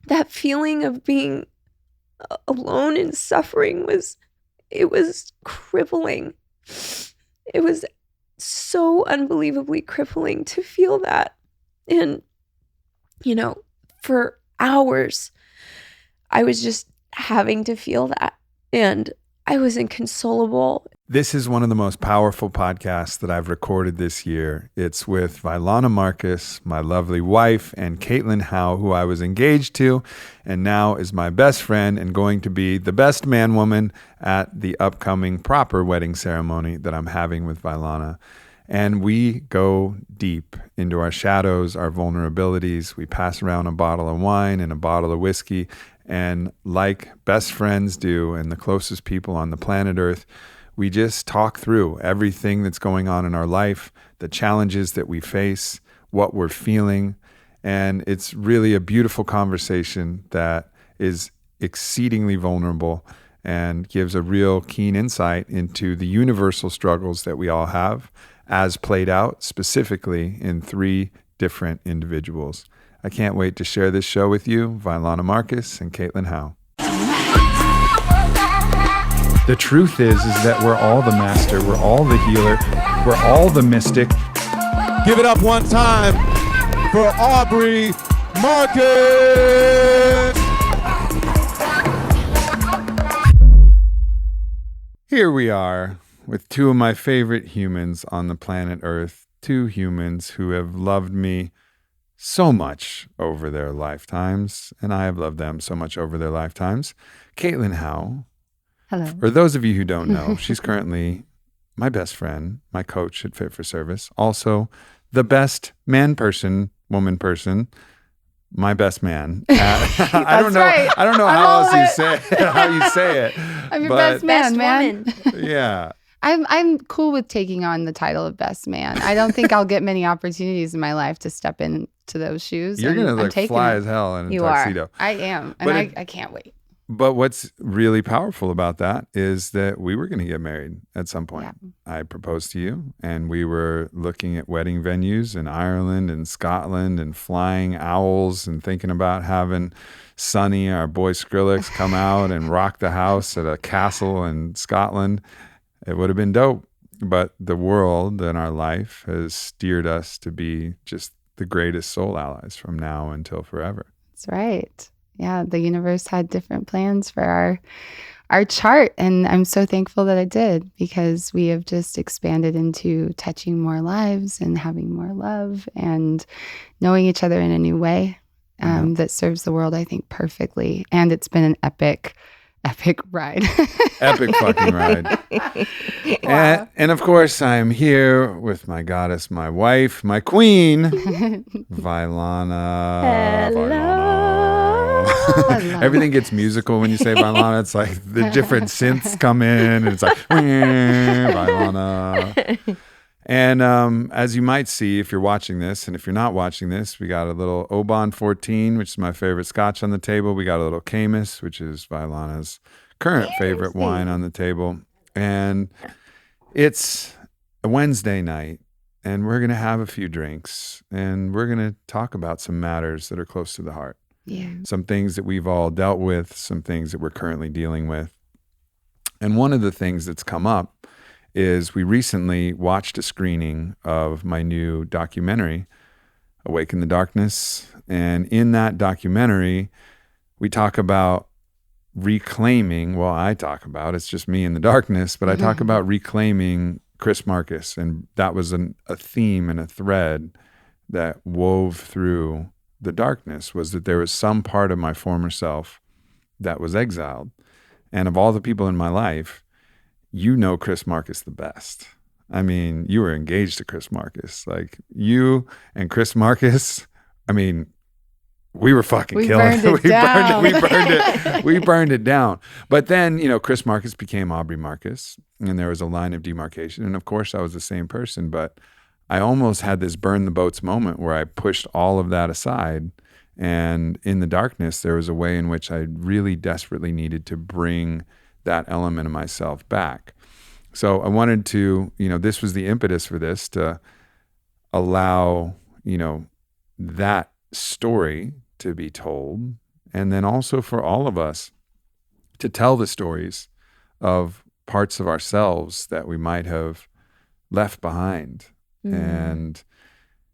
that feeling of being alone and suffering was crippling. It was so unbelievably crippling to feel that. And, for hours, I was just having to feel that. And I was inconsolable. This is one of the most powerful podcasts that I've recorded this year. It's with Vylana Marcus, my lovely wife, and Caitlyn Howe, who I was engaged to, and now is my best friend and going to be the best man-woman at the upcoming proper wedding ceremony that I'm having with Vylana. And we go deep into our shadows, our vulnerabilities. We pass around a bottle of wine and a bottle of whiskey. And like best friends do and the closest people on the planet Earth, we just talk through everything that's going on in our life, the challenges that we face, what we're feeling. And it's really a beautiful conversation that is exceedingly vulnerable and gives a real keen insight into the universal struggles that we all have, as played out specifically in 3 different individuals. I can't wait to share this show with you, Vylana Marcus and Caitlyn Howe. The truth is that we're all the master, we're all the healer, we're all the mystic. Give it up one time for Aubrey Marcus! Here we are with 2 of my favorite humans on the planet Earth, 2 humans who have loved me so much over their lifetimes, and I have loved them so much over their lifetimes. Caitlyn Howe. Hello. For those of you who don't know, she's currently my best friend, my coach at Fit for Service, also the best man person, woman person, my best man. I don't know. Right. I don't know how else you say it, how you say it. I'm your best man, man. Yeah. I'm cool with taking on the title of best man. I don't think I'll get many opportunities in my life to step into those shoes. You're going to fly as hell in a tuxedo. I am. And I can't wait. But what's really powerful about that is that we were going to get married at some point. Yeah. I proposed to you, and we were looking at wedding venues in Ireland and Scotland and flying owls and thinking about having Sonny, our boy Skrillex, come out and rock the house at a castle in Scotland. It would have been dope. But the world and our life has steered us to be just the greatest soul allies from now until forever. That's right. Yeah, the universe had different plans for our chart, and I'm so thankful that it did, because we have just expanded into touching more lives and having more love and knowing each other in a new way that serves the world, I think, perfectly. And it's been an epic ride. Epic fucking ride. Wow. And of course, I'm here with my goddess, my wife, my queen, Vylana. Hello. Everything gets musical when you say Vylana. It's like the different synths come in, and it's like, Vylana. And as you might see if you're watching this, and if you're not watching this, we got a little Oban 14, which is my favorite scotch on the table. We got a little Camus, which is Vylana's current favorite wine on the table. And it's a Wednesday night, and we're going to have a few drinks, and we're going to talk about some matters that are close to the heart. Yeah. Some things that we've all dealt with, some things that we're currently dealing with. And one of the things that's come up is we recently watched a screening of my new documentary, Awake in the Darkness. And in that documentary, we talk about reclaiming, I talk about, it's just me in the darkness, but I talk about reclaiming Chris Marcus. And that was a theme and a thread that wove through the darkness, was that there was some part of my former self that was exiled. And of all the people in my life, you know Chris Marcus the best. I mean, you were engaged to Chris Marcus. Like, you and Chris Marcus, I mean, we were fucking killing it. We burned it down. But then, Chris Marcus became Aubrey Marcus, and there was a line of demarcation. And of course, I was the same person, but I almost had this burn the boats moment where I pushed all of that aside. And in the darkness, there was a way in which I really desperately needed to bring that element of myself back. So I wanted to, this was the impetus for this, to allow, that story to be told And then also for all of us to tell the stories of parts of ourselves that we might have left behind. And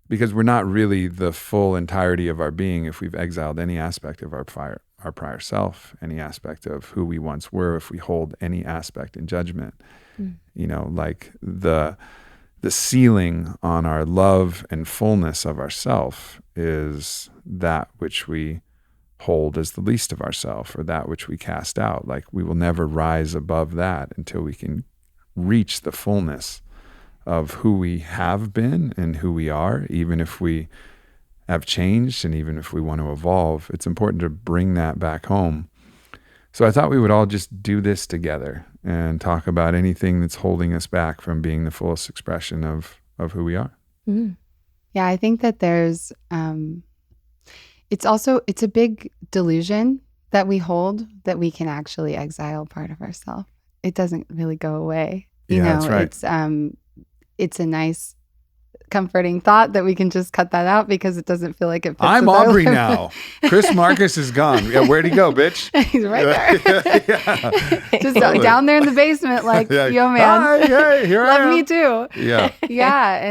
because we're not really the full entirety of our being if we've exiled any aspect of our prior self, any aspect of who we once were, if we hold any aspect in judgment. Like the ceiling on our love and fullness of ourself is that which we hold as the least of ourself, or that which we cast out. Like we will never rise above that until we can reach the fullness of who we have been and who we are, even if we have changed and even if we want to evolve. It's important to bring that back home. So I thought we would all just do this together and talk about anything that's holding us back from being the fullest expression of who we are. Yeah, I think that there's, it's a big delusion that we hold that we can actually exile part of ourselves. It doesn't really go away. That's right. It's a nice, comforting thought that we can just cut that out because it doesn't feel like it fits. I'm Aubrey now. Chris Marcus is gone. Yeah, where'd he go, bitch? He's right there. Just down there in the basement, like, yo, man. Hi, here I am. Love me too. Yeah. Yeah.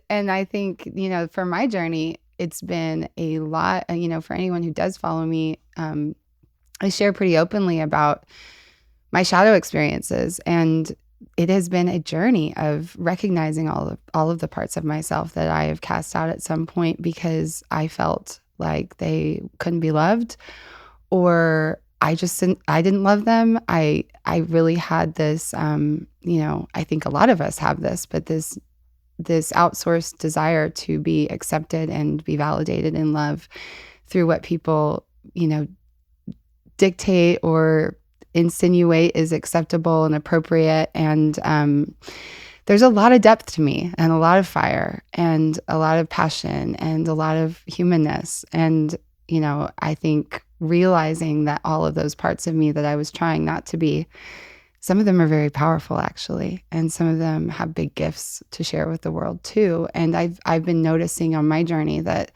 And I think, for my journey, it's been a lot, for anyone who does follow me, I share pretty openly about my shadow experiences, and it has been a journey of recognizing all of the parts of myself that I have cast out at some point because I felt like they couldn't be loved, or I didn't love them. I really had this, I think a lot of us have this, but this outsourced desire to be accepted and be validated in love through what people, dictate or insinuate is acceptable and appropriate. And there's a lot of depth to me, and a lot of fire, and a lot of passion, and a lot of humanness. And, I think realizing that all of those parts of me that I was trying not to be, some of them are very powerful, actually. And some of them have big gifts to share with the world too. And I've been noticing on my journey that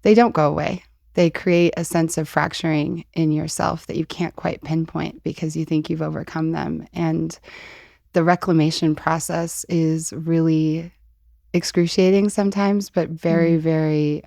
they don't go away. They create a sense of fracturing in yourself that you can't quite pinpoint because you think you've overcome them. And the reclamation process is really excruciating sometimes, but very, very,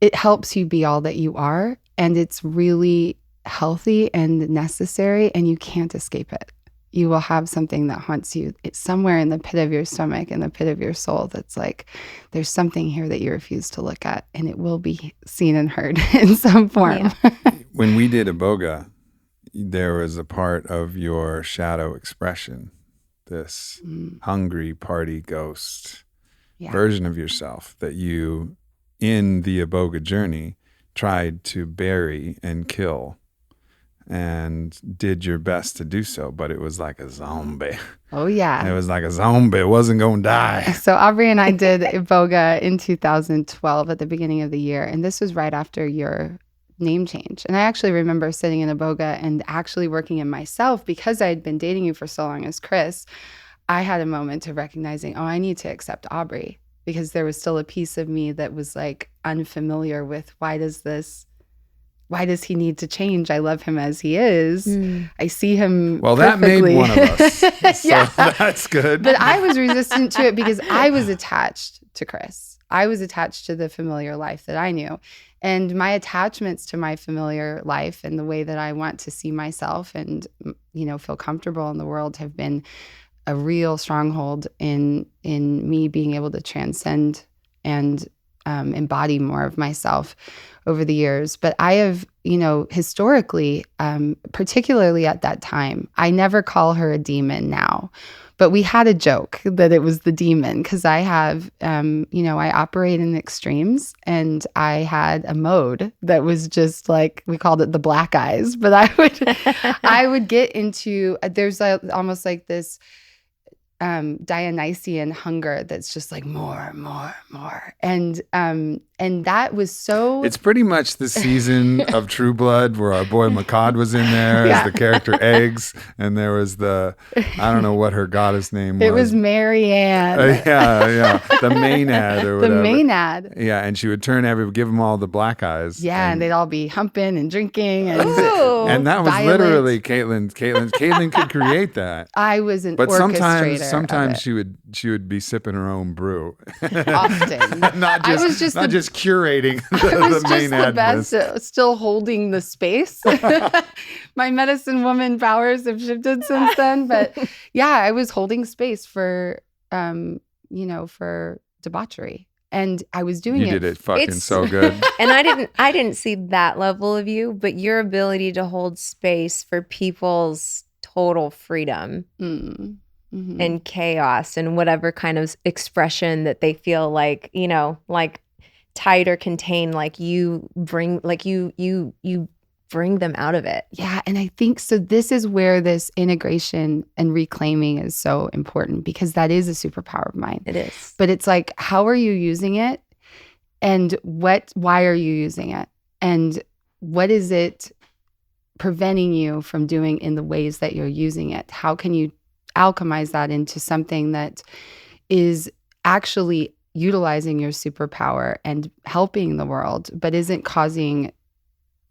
it helps you be all that you are. And it's really healthy and necessary, and you can't escape it. You will have something that haunts you. It's somewhere in the pit of your stomach, in the pit of your soul, that's like, there's something here that you refuse to look at, and it will be seen and heard in some form. Yeah. When we did Iboga, there was a part of your shadow expression, this hungry party ghost version of yourself that you, in the Iboga journey, tried to bury and kill, and did your best to do so, but it was like a zombie. Oh, yeah. It was like a zombie. It wasn't going to die. So Aubrey and I did Iboga in 2012 at the beginning of the year, and this was right after your name change. And I actually remember sitting in Iboga and actually working in myself because I had been dating you for so long as Chris. I had a moment of recognizing, I need to accept Aubrey, because there was still a piece of me that was like unfamiliar with why does he need to change? I love him as he is. I see him that perfectly. made one of us. So Yeah. That's good. But I was resistant to it because I was attached to Chris. I was attached to the familiar life that I knew. And my attachments to my familiar life and the way that I want to see myself and, feel comfortable in the world have been a real stronghold in me being able to transcend and embody more of myself over the years. But I have, historically, particularly at that time, I never call her a demon now, but we had a joke that it was the demon because I have, I operate in extremes, and I had a mode that was just like, we called it the black eyes, but I would get into, there's almost like this Dionysian hunger that's just like more, and that was so. It's pretty much the season of True Blood where our boy Makad was in there as the character Eggs, and there was I don't know what her goddess name was. It was Marianne. Yeah, the Maenad or whatever. The Maenad. Yeah, and she would give them all the black eyes. Yeah, and they'd all be humping and drinking and that was violent. literally Caitlyn. Caitlyn could create that. I was an but orchestrator. sometimes she would be sipping her own brew. Often. not just curating I was the just the Maenad best, still holding the space. My medicine woman powers have shifted since then, but yeah, I was holding space for for debauchery. And I was doing it. You did it fucking so good. And I didn't see that level of you, but your ability to hold space for people's total freedom and chaos and whatever kind of expression that they feel like, like tight or contained, like you bring them out of it. Yeah. And I think so this is where this integration and reclaiming is so important, because that is a superpower of mine. It is. But it's like, how are you using it? And why are you using it? And what is it preventing you from doing in the ways that you're using it? How can you alchemize that into something that is actually utilizing your superpower and helping the world, but isn't causing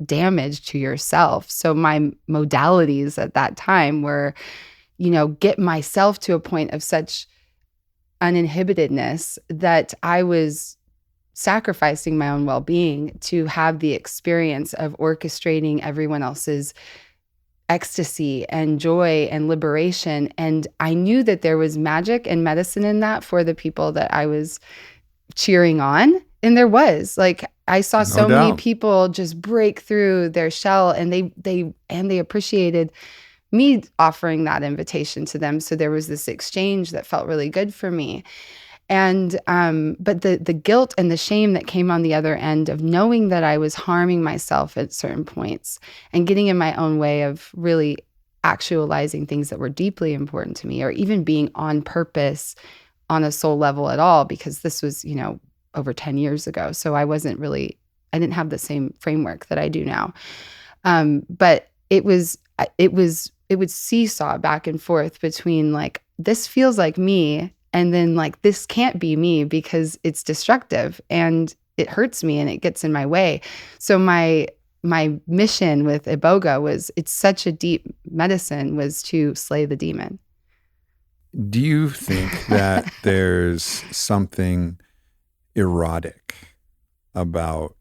damage to yourself? So my modalities at that time were, get myself to a point of such uninhibitedness that I was sacrificing my own well-being to have the experience of orchestrating everyone else's ecstasy and joy and liberation. And I knew that there was magic and medicine in that for the people that I was cheering on. And there was, like, I saw so many people just break through their shell, and they appreciated me offering that invitation to them. So there was this exchange that felt really good for me. And but the guilt and the shame that came on the other end of knowing that I was harming myself at certain points and getting in my own way of really actualizing things that were deeply important to me, or even being on purpose on a soul level at all, because this was, over 10 years ago. So I didn't have the same framework that I do now. But it would seesaw back and forth between like, this feels like me, and then like, this can't be me because it's destructive and it hurts me and it gets in my way. So my mission with Iboga was, it's such a deep medicine, was to slay the demon. Do you think that there's something erotic about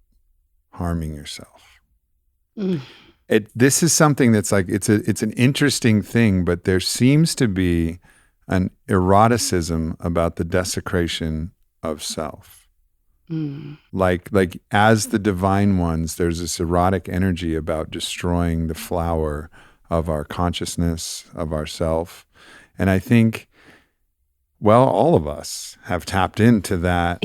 harming yourself? This is something that's like, it's an interesting thing, but there seems to be an eroticism about the desecration of self. Like as the divine ones, there's this erotic energy about destroying the flower of our consciousness, of ourself. And I think, well, all of us have tapped into that,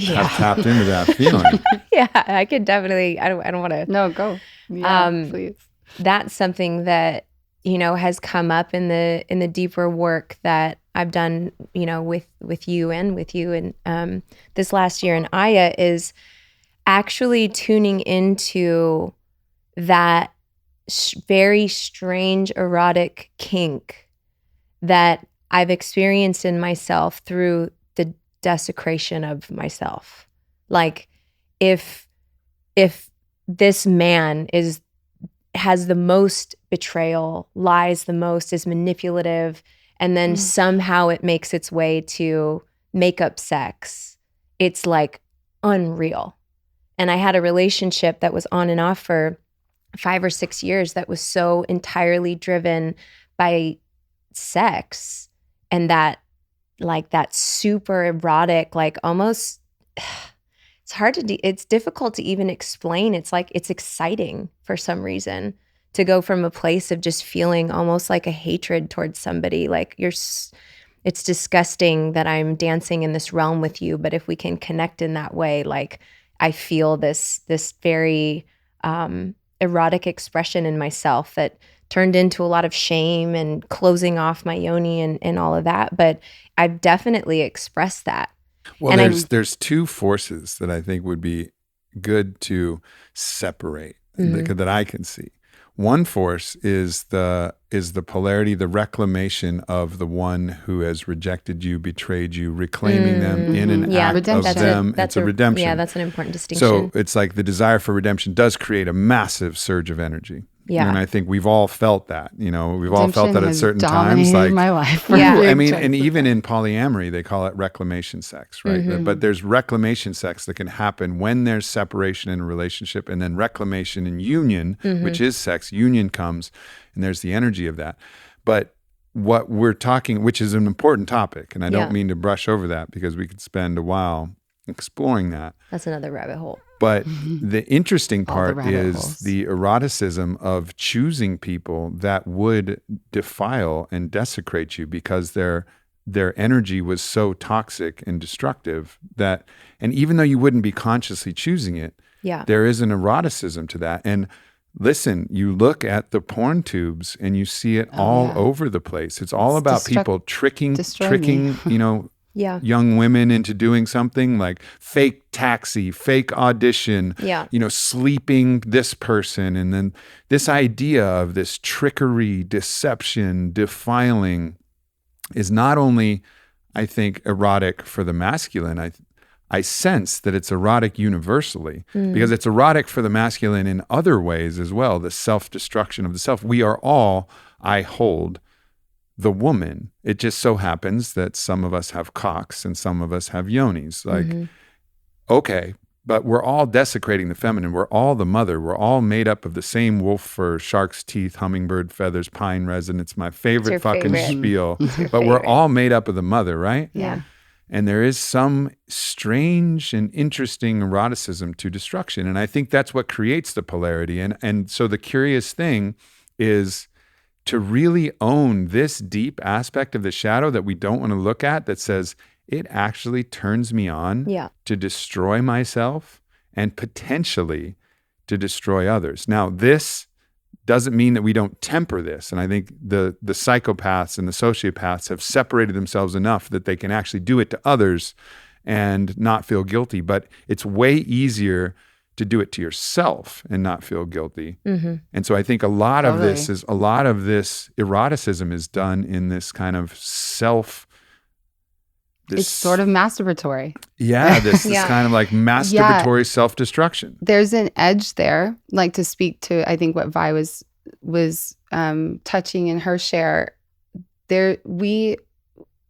feeling. Yeah, I could definitely, I don't want to. No, go. Yeah, please. That's something that, has come up in the deeper work that I've done, with you and this last year in Aya, is actually tuning into that very strange erotic kink that I've experienced in myself through the desecration of myself. Like, if this man has the most betrayal, lies the most, is manipulative, and then somehow it makes its way to make-up sex, it's like unreal. And I had a relationship that was on and off for 5 or 6 years that was so entirely driven by sex. And that super erotic, like almost, it's difficult to even explain. It's like, it's exciting for some reason to go from a place of just feeling almost like a hatred towards somebody. Like it's disgusting that I'm dancing in this realm with you, but if we can connect in that way, like I feel this very erotic expression in myself that turned into a lot of shame and closing off my yoni and all of that. But I've definitely expressed that. Well, And there's two forces that I think would be good to separate that I can see. One force is the polarity, the reclamation of the one who has rejected you, betrayed you, reclaiming them in an act redemption. of them. It's a redemption. Yeah, that's an important distinction. So it's like the desire for redemption does create a massive surge of energy. Yeah. And I think we've all felt that. We've all felt that at certain dominated times. Like my life. Yeah. I mean, and even in polyamory, they call it reclamation sex, right? But there's reclamation sex that can happen when there's separation in a relationship, and then reclamation in union, which is sex. Union comes, and there's the energy of that. But what we're talking, which is an important topic, and I don't mean to brush over that because we could spend a while exploring that. That's another rabbit hole. But the interesting part is holes. the eroticism of choosing people that would defile and desecrate you because their energy was so toxic and destructive that, and even though you wouldn't be consciously choosing it, there is an eroticism to that. And listen, you look at the porn tubes and you see it all over the place. It's all about people tricking, young women into doing something like fake taxi, fake audition, sleeping this person. And then this idea of this trickery, deception, defiling is not only, I think, erotic for the masculine. I sense that it's erotic universally because it's erotic for the masculine in other ways as well. The self-destruction of the self. We are all, I hold, the woman. It just so happens that some of us have cocks and some of us have yonis. Like, okay, but we're all desecrating the feminine. We're all the mother. We're all made up of the same wolf fur, shark's teeth, hummingbird feathers, pine resin. It's my favorite fucking spiel. But we're all made up of the mother, right? Yeah. And there is some strange and interesting eroticism to destruction. And I think that's what creates the polarity. And so the curious thing is to really own this deep aspect of the shadow that we don't want to look at, that says it actually turns me on to destroy myself and potentially to destroy others. Now, this doesn't mean that we don't temper this. And I think the psychopaths and the sociopaths have separated themselves enough that they can actually do it to others and not feel guilty. But it's way easier to do it to yourself and not feel guilty. And so I think a lot of this eroticism is done in this kind of it's sort of masturbatory. Yeah, this kind of like masturbatory self-destruction. There's an edge there, like to speak to, I think what Vi was touching in her share. There, we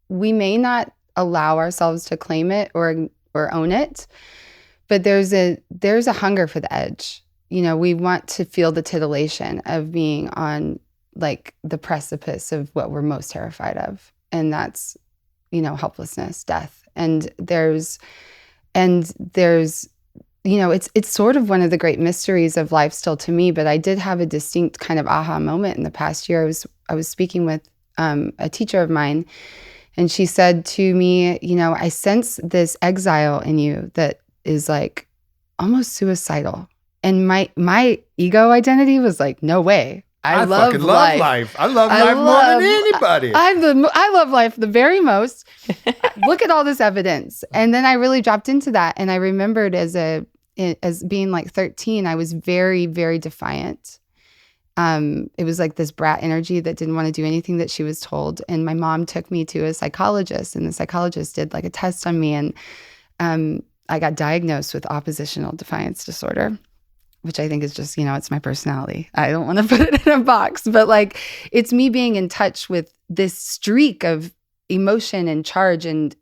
may not allow ourselves to claim it or own it, but there's a hunger for the edge. We want to feel the titillation of being on like the precipice of what we're most terrified of, and that's helplessness, death. And there's it's sort of one of the great mysteries of life still to me. But I did have a distinct kind of aha moment in the past year. I was speaking with a teacher of mine, and she said to me, I sense this exile in you that is like almost suicidal. And my ego identity was like, no way. I fucking love life. I love life more than anybody. I love life the very most. Look at all this evidence. And then I really dropped into that. And I remembered as being like 13, I was very, very defiant. It was like this brat energy that didn't want to do anything that she was told. And my mom took me to a psychologist, and the psychologist did like a test on me. And I got diagnosed with oppositional defiance disorder, which I think is just, it's my personality. I don't want to put it in a box, but like it's me being in touch with this streak of emotion and charge and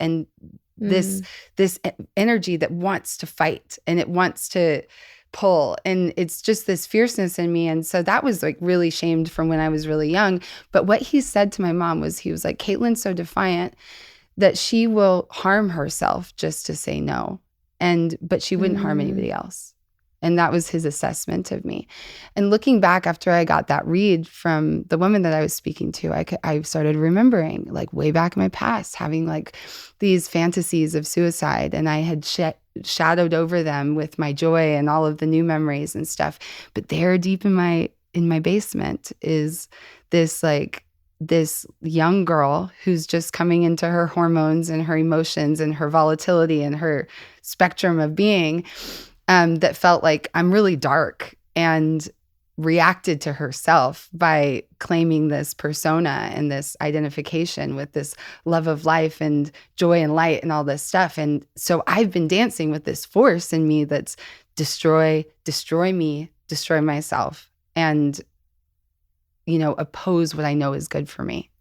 this energy that wants to fight and it wants to pull. And it's just this fierceness in me. And so that was like really shamed from when I was really young. But what he said to my mom was, he was like, Caitlyn's so defiant that she will harm herself just to say no. But she wouldn't harm anybody else. And that was his assessment of me. And looking back after I got that read from the woman that I was speaking to, I started remembering like way back in my past, having like these fantasies of suicide. And I had shadowed over them with my joy and all of the new memories and stuff. But there deep in my in my basement is this young girl who's just coming into her hormones and her emotions and her volatility and her spectrum of being, that felt like I'm really dark, and reacted to herself by claiming this persona and this identification with this love of life and joy and light and all this stuff. And so I've been dancing with this force in me that's destroy me, destroy myself, and oppose what I know is good for me.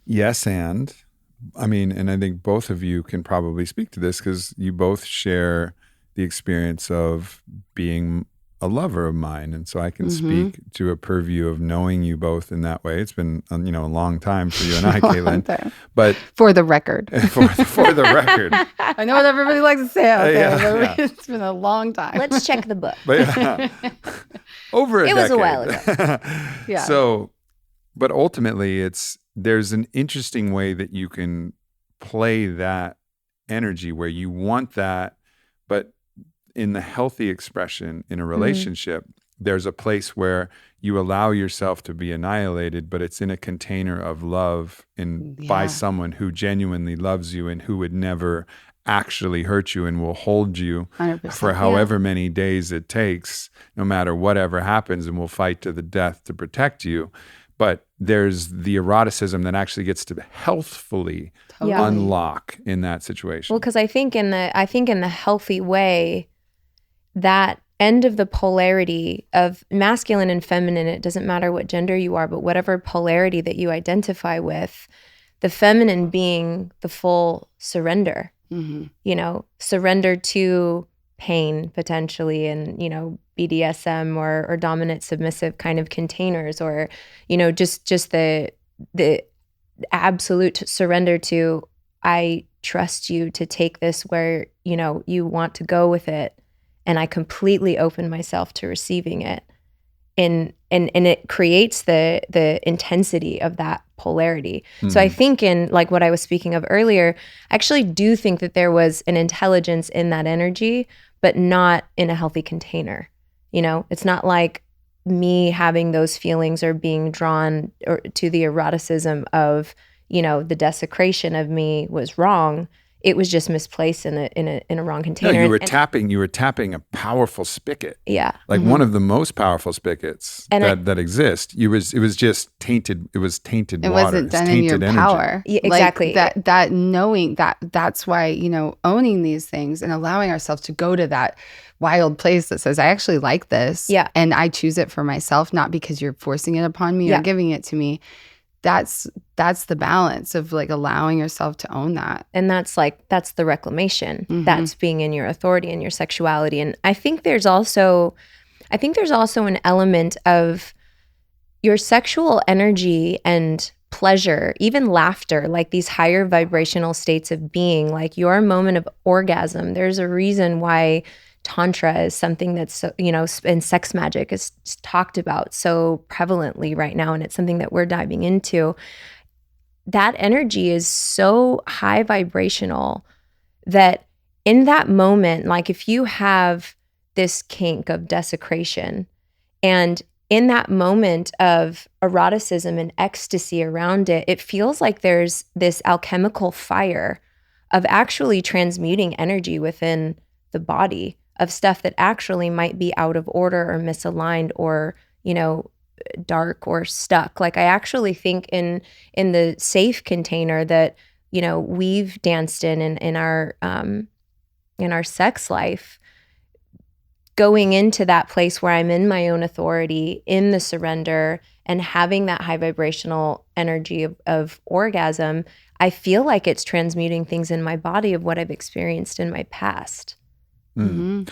Yes, and I mean, and I think both of you can probably speak to this because you both share the experience of being a lover of mine. And so I can speak to a purview of knowing you both in that way. It's been, a long time for you and I, Caitlyn. But for the record. for the record. I know what everybody likes to say out there, but it's been a long time. Let's check the book. But, over a decade. It was a while ago. Yeah. So, but ultimately there's an interesting way that you can play that energy where you want that, but in the healthy expression in a relationship, there's a place where you allow yourself to be annihilated, but it's in a container of love and by someone who genuinely loves you and who would never actually hurt you and will hold you 100%, for however many days it takes, no matter whatever happens, and will fight to the death to protect you. But there's the eroticism that actually gets to healthfully unlock in that situation. Well, because I think in the healthy way, that end of the polarity of masculine and feminine, it doesn't matter what gender you are, but whatever polarity that you identify with, the feminine being the full surrender, surrender to pain potentially, and, BDSM or dominant submissive kind of containers, or, just the absolute surrender to, I trust you to take this where, you want to go with it. And I completely open myself to receiving it. And it creates the intensity of that polarity. So I think in like what I was speaking of earlier, I actually do think that there was an intelligence in that energy, but not in a healthy container. It's not like me having those feelings or being drawn to the eroticism of, the desecration of me was wrong. It was just misplaced in a wrong container. No, you were tapping a powerful spigot. Yeah. Like one of the most powerful spigots that exist. It was just tainted. It was tainted water. It wasn't done in your energy. power. Yeah, exactly. Like that knowing that's why, owning these things and allowing ourselves to go to that wild place that says, I actually like this. Yeah. And I choose it for myself, not because you're forcing it upon me or giving it to me. That's the balance of like allowing yourself to own that. And that's the reclamation. That's being in your authority and your sexuality. And I think there's also an element of your sexual energy and pleasure, even laughter, like these higher vibrational states of being, like your moment of orgasm. There's a reason why Tantra is something that's, and sex magic is talked about so prevalently right now. And it's something that we're diving into. That energy is so high vibrational that in that moment, like if you have this kink of desecration, and in that moment of eroticism and ecstasy around it, it feels like there's this alchemical fire of actually transmuting energy within the body of stuff that actually might be out of order or misaligned or, dark or stuck. Like I actually think in the safe container that, we've danced in our sex life, going into that place where I'm in my own authority, in the surrender, and having that high vibrational energy of orgasm, I feel like it's transmuting things in my body of what I've experienced in my past. And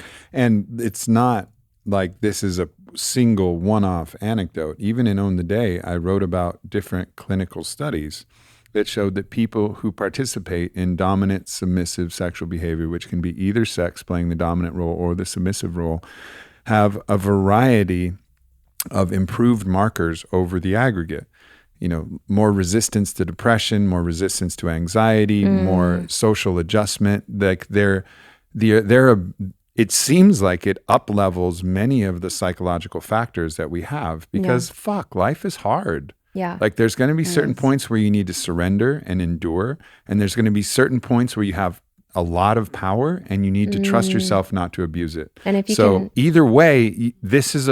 it's not like this is a single one-off anecdote. Even in Own the Day, I wrote about different clinical studies that showed that people who participate in dominant submissive sexual behavior, which can be either sex playing the dominant role or the submissive role, have a variety of improved markers over the aggregate. More resistance to depression, more resistance to anxiety, more social adjustment. Like it seems like it up-levels many of the psychological factors that we have because fuck, life is hard. Yeah. Like there's going to be certain points where you need to surrender and endure. And there's going to be certain points where you have a lot of power and you need to trust yourself not to abuse it. And if you either way, this is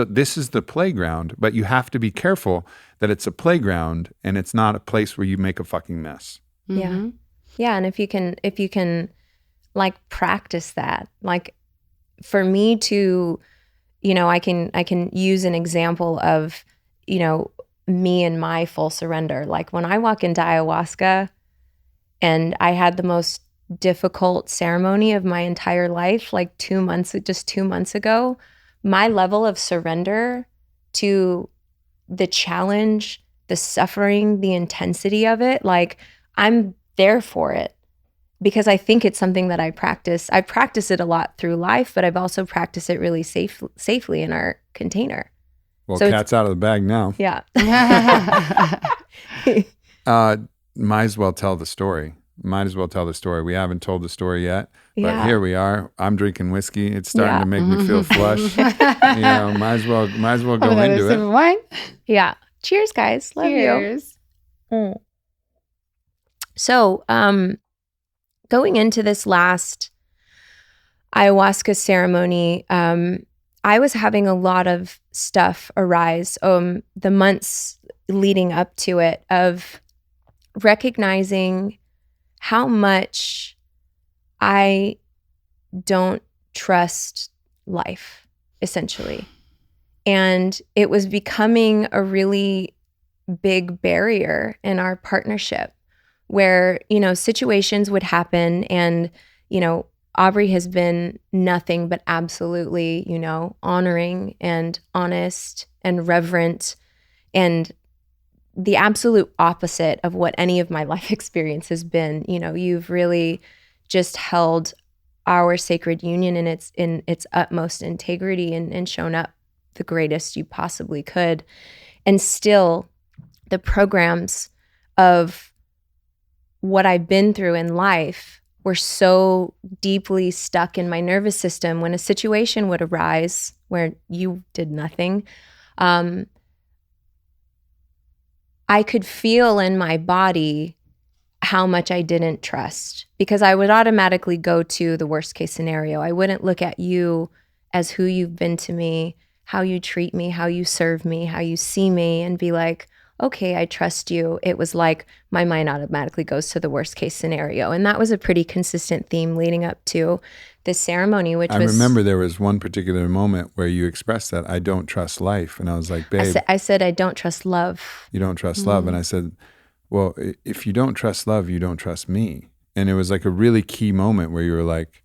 the playground, but you have to be careful that it's a playground and it's not a place where you make a fucking mess. Yeah. Yeah. And if you can like practice that, like for me to, I can use an example of, me and my full surrender. Like when I walk into ayahuasca and I had the most difficult ceremony of my entire life, like 2 months ago, my level of surrender to the challenge, the suffering, the intensity of it, like I'm there for it because I think it's something that I practice. I practice it a lot through life, but I've also practiced it really safely in our container. Well, so cat's out of the bag now. Yeah. Might as well tell the story. We haven't told the story yet, but here we are. I'm drinking whiskey. It's starting to make me feel flush. Might as well go into it. Wine? Yeah. Cheers, guys. Love Cheers. you. So, going into this last ayahuasca ceremony, I was having a lot of stuff arise the months leading up to it of recognizing how much I don't trust life, essentially. And it was becoming a really big barrier in our partnership where, situations would happen and, Aubrey has been nothing but absolutely, honoring and honest and reverent and the absolute opposite of what any of my life experience has been. You've really just held our sacred union in its utmost integrity and shown up the greatest you possibly could. And still, the programs of what I've been through in life were so deeply stuck in my nervous system. When a situation would arise where you did nothing, I could feel in my body how much I didn't trust because I would automatically go to the worst case scenario. I wouldn't look at you as who you've been to me, how you treat me, how you serve me, how you see me, and be like, okay, I trust you. It was like my mind automatically goes to the worst case scenario. And that was a pretty consistent theme leading up to this ceremony, which I remember there was one particular moment where you expressed that, I don't trust life. And I was like, babe. I said, I don't trust love. You don't trust love. And I said, well, if you don't trust love, you don't trust me. And it was like a really key moment where you were like,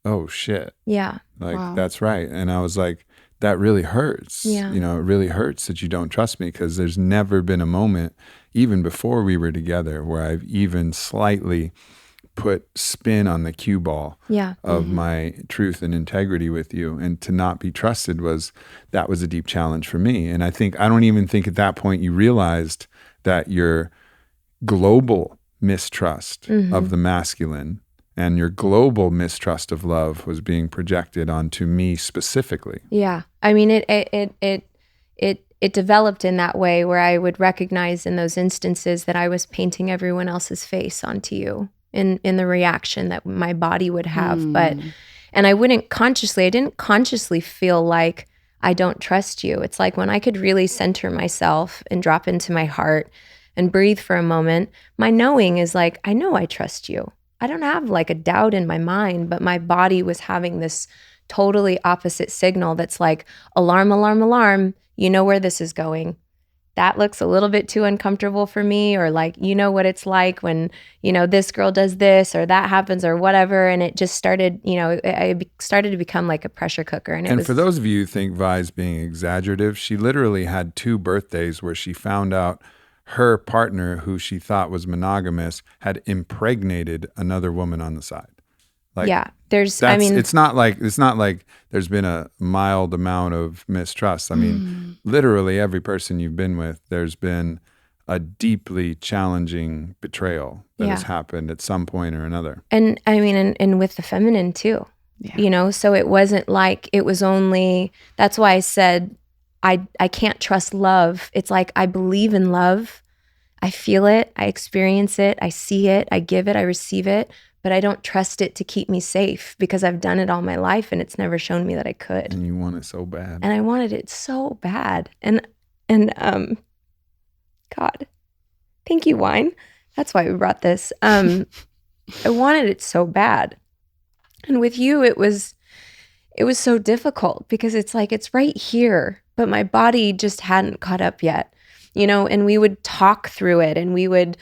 oh shit. Yeah. Like, that's right. And I was like, that really hurts. Yeah. It really hurts that you don't trust me because there's never been a moment, even before we were together, where I've even slightly put spin on the cue ball of my truth and integrity with you. And to not be trusted was a deep challenge for me. And I don't even think at that point you realized that your global mistrust of the masculine and your global mistrust of love was being projected onto me specifically. Yeah. I mean, it developed in that way where I would recognize in those instances that I was painting everyone else's face onto you in the reaction that my body would have. And I didn't consciously feel like I don't trust you. It's like when I could really center myself and drop into my heart and breathe for a moment, my knowing is like, I know I trust you. I don't have like a doubt in my mind, but my body was having this totally opposite signal that's like, alarm, alarm, alarm. You know where this is going. That looks a little bit too uncomfortable for me, or like, you know what it's like when, this girl does this or that happens or whatever. And it just started, it started to become like a pressure cooker. And for those of you who think Vi's being exaggerative, she literally had 2 birthdays where she found out her partner, who she thought was monogamous, had impregnated another woman on the side. Like, it's not like there's been a mild amount of mistrust. I mean, literally every person you've been with, there's been a deeply challenging betrayal that has happened at some point or another. And I mean, and with the feminine too, Yeah. So it wasn't like it was only, that's why I said, I can't trust love. It's like, I believe in love. I feel it. I experience it. I see it. I give it. I receive it. But I don't trust it to keep me safe because I've done it all my life and it's never shown me that I could. And you want it so bad. And I wanted it so bad. And God, thank you, wine. That's why we brought this. I wanted it so bad. And with you, it was so difficult because it's like, it's right here, but my body just hadn't caught up yet, and we would talk through it and we would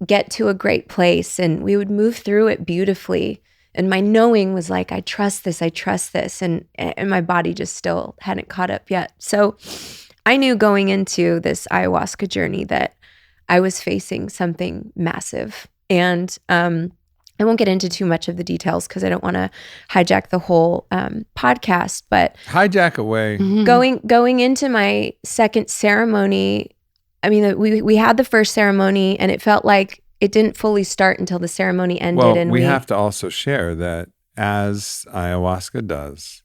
get to a great place and we would move through it beautifully. And my knowing was like, I trust this. And my body just still hadn't caught up yet. So I knew going into this ayahuasca journey that I was facing something massive. And I won't get into too much of the details because I don't want to hijack the whole podcast, but hijack away. Going into my second ceremony, I mean, we had the first ceremony and it felt like it didn't fully start until the ceremony ended. Well, and we have to also share that as ayahuasca does,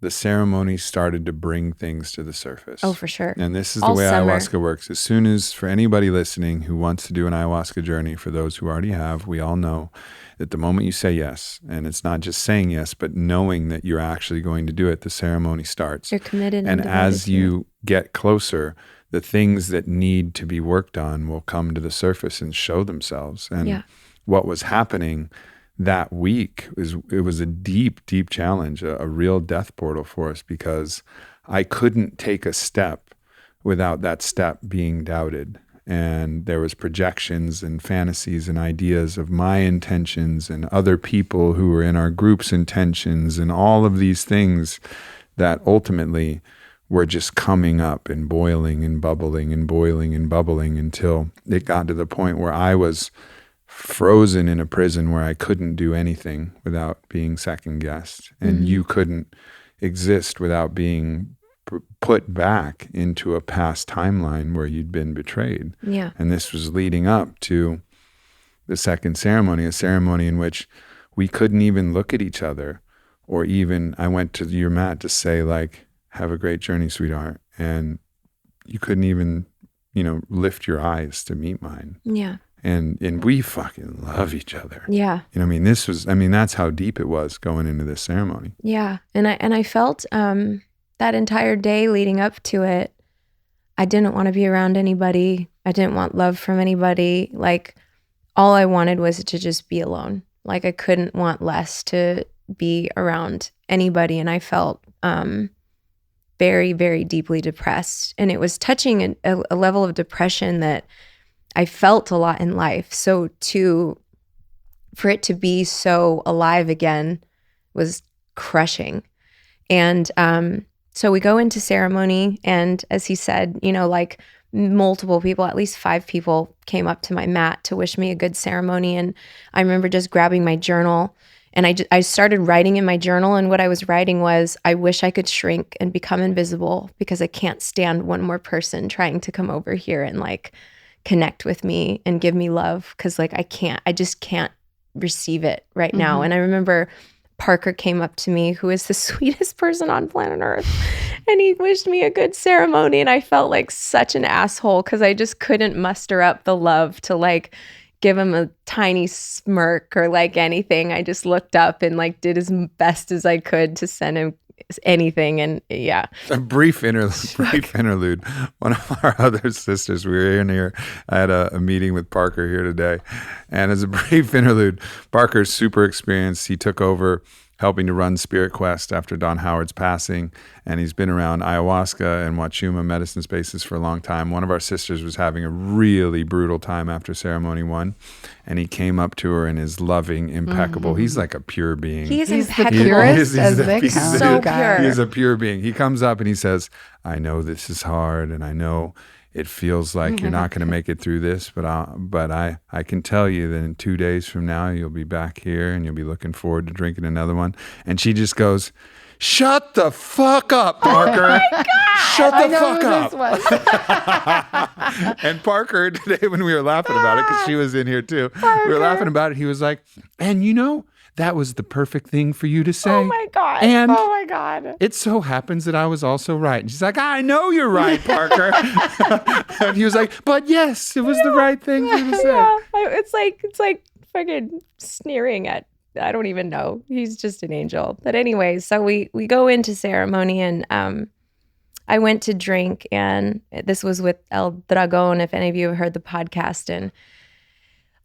the ceremony started to bring things to the surface. Oh, for sure. And this is all the way summer. ayahuasca works. As soon as, for anybody listening who wants to do an ayahuasca journey, for those who already have, we all know that the moment you say yes, and it's not just saying yes, but knowing that you're actually going to do it, the ceremony starts. You're committed. And as you get closer, the things that need to be worked on will come to the surface and show themselves. And what was happening that week was a deep, deep challenge, a real death portal for us, because I couldn't take a step without that step being doubted. And there was projections and fantasies and ideas of my intentions and other people who were in our group's intentions and all of these things that ultimately were just coming up and boiling and bubbling and boiling and bubbling until it got to the point where I was frozen in a prison where I couldn't do anything without being second guessed. And you couldn't exist without being put back into a past timeline where you'd been betrayed. Yeah. And this was leading up to the second ceremony, a ceremony in which we couldn't even look at each other, or even I went to your mat to say, like, have a great journey, sweetheart. And you couldn't even, lift your eyes to meet mine. Yeah. And we fucking love each other. Yeah. That's how deep it was going into this ceremony. Yeah. And I felt that entire day leading up to it, I didn't want to be around anybody. I didn't want love from anybody. Like, all I wanted was to just be alone. Like, I couldn't want less to be around anybody. And I felt very, very deeply depressed. And it was touching a level of depression that I felt a lot in life. So for it to be so alive again was crushing. And so we go into ceremony, and as he said, like, multiple people, at least 5 people, came up to my mat to wish me a good ceremony. And I remember just grabbing my journal, and I started writing in my journal. And what I was writing was, I wish I could shrink and become invisible because I can't stand one more person trying to come over here and like connect with me and give me love, because like I just can't receive it right now. And I remember Parker came up to me, who is the sweetest person on planet Earth, and he wished me a good ceremony. And I felt like such an asshole because I just couldn't muster up the love to like give him a tiny smirk or like anything. I just looked up and like did as best as I could to send him anything. And yeah, a brief interlude. One of our other sisters, we were in here, I had a meeting with Parker here today, and as a brief interlude, Parker's super experienced. He took over helping to run Spirit Quest after Don Howard's passing, and he's been around ayahuasca and Wachuma medicine spaces for a long time. One of our sisters was having a really brutal time after ceremony 1, and he came up to her and is loving, impeccable. He's like a pure being. He's impeccable. the purest as they come. So pure. He's a pure being. He comes up and he says, I know this is hard, and I know it feels like you're not going to make it through this, but I can tell you that in 2 days from now, you'll be back here and you'll be looking forward to drinking another one. And she just goes, shut the fuck up, Parker. Oh my God. Shut the fuck up. And Parker, today when we were laughing about it, because she was in here too, we were laughing about it. He was like, and that was the perfect thing for you to say. Oh my God. And oh my God. it so happens that I was also right. And she's like, I know you're right, Parker. And he was like, but yes, it was the right thing for you to say. Yeah. It's like fucking sneering at, I don't even know. He's just an angel. But anyway, so we go into ceremony, and I went to drink, and this was with El Dragon, if any of you have heard the podcast. And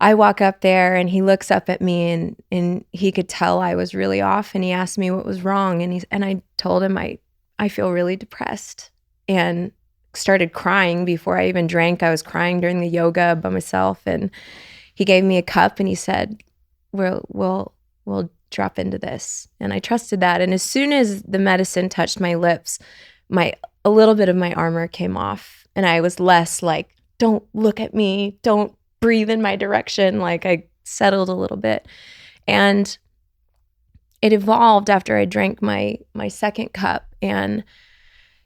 I walk up there, and he looks up at me, and he could tell I was really off, and he asked me what was wrong. And I told him I feel really depressed, and started crying before I even drank. I was crying during the yoga by myself, and he gave me a cup, and he said, we'll drop into this. And I trusted that. And as soon as the medicine touched my lips, a little bit of my armor came off, and I was less like, don't look at me, don't breathe in my direction. Like, I settled a little bit. And it evolved after I drank my second cup. And,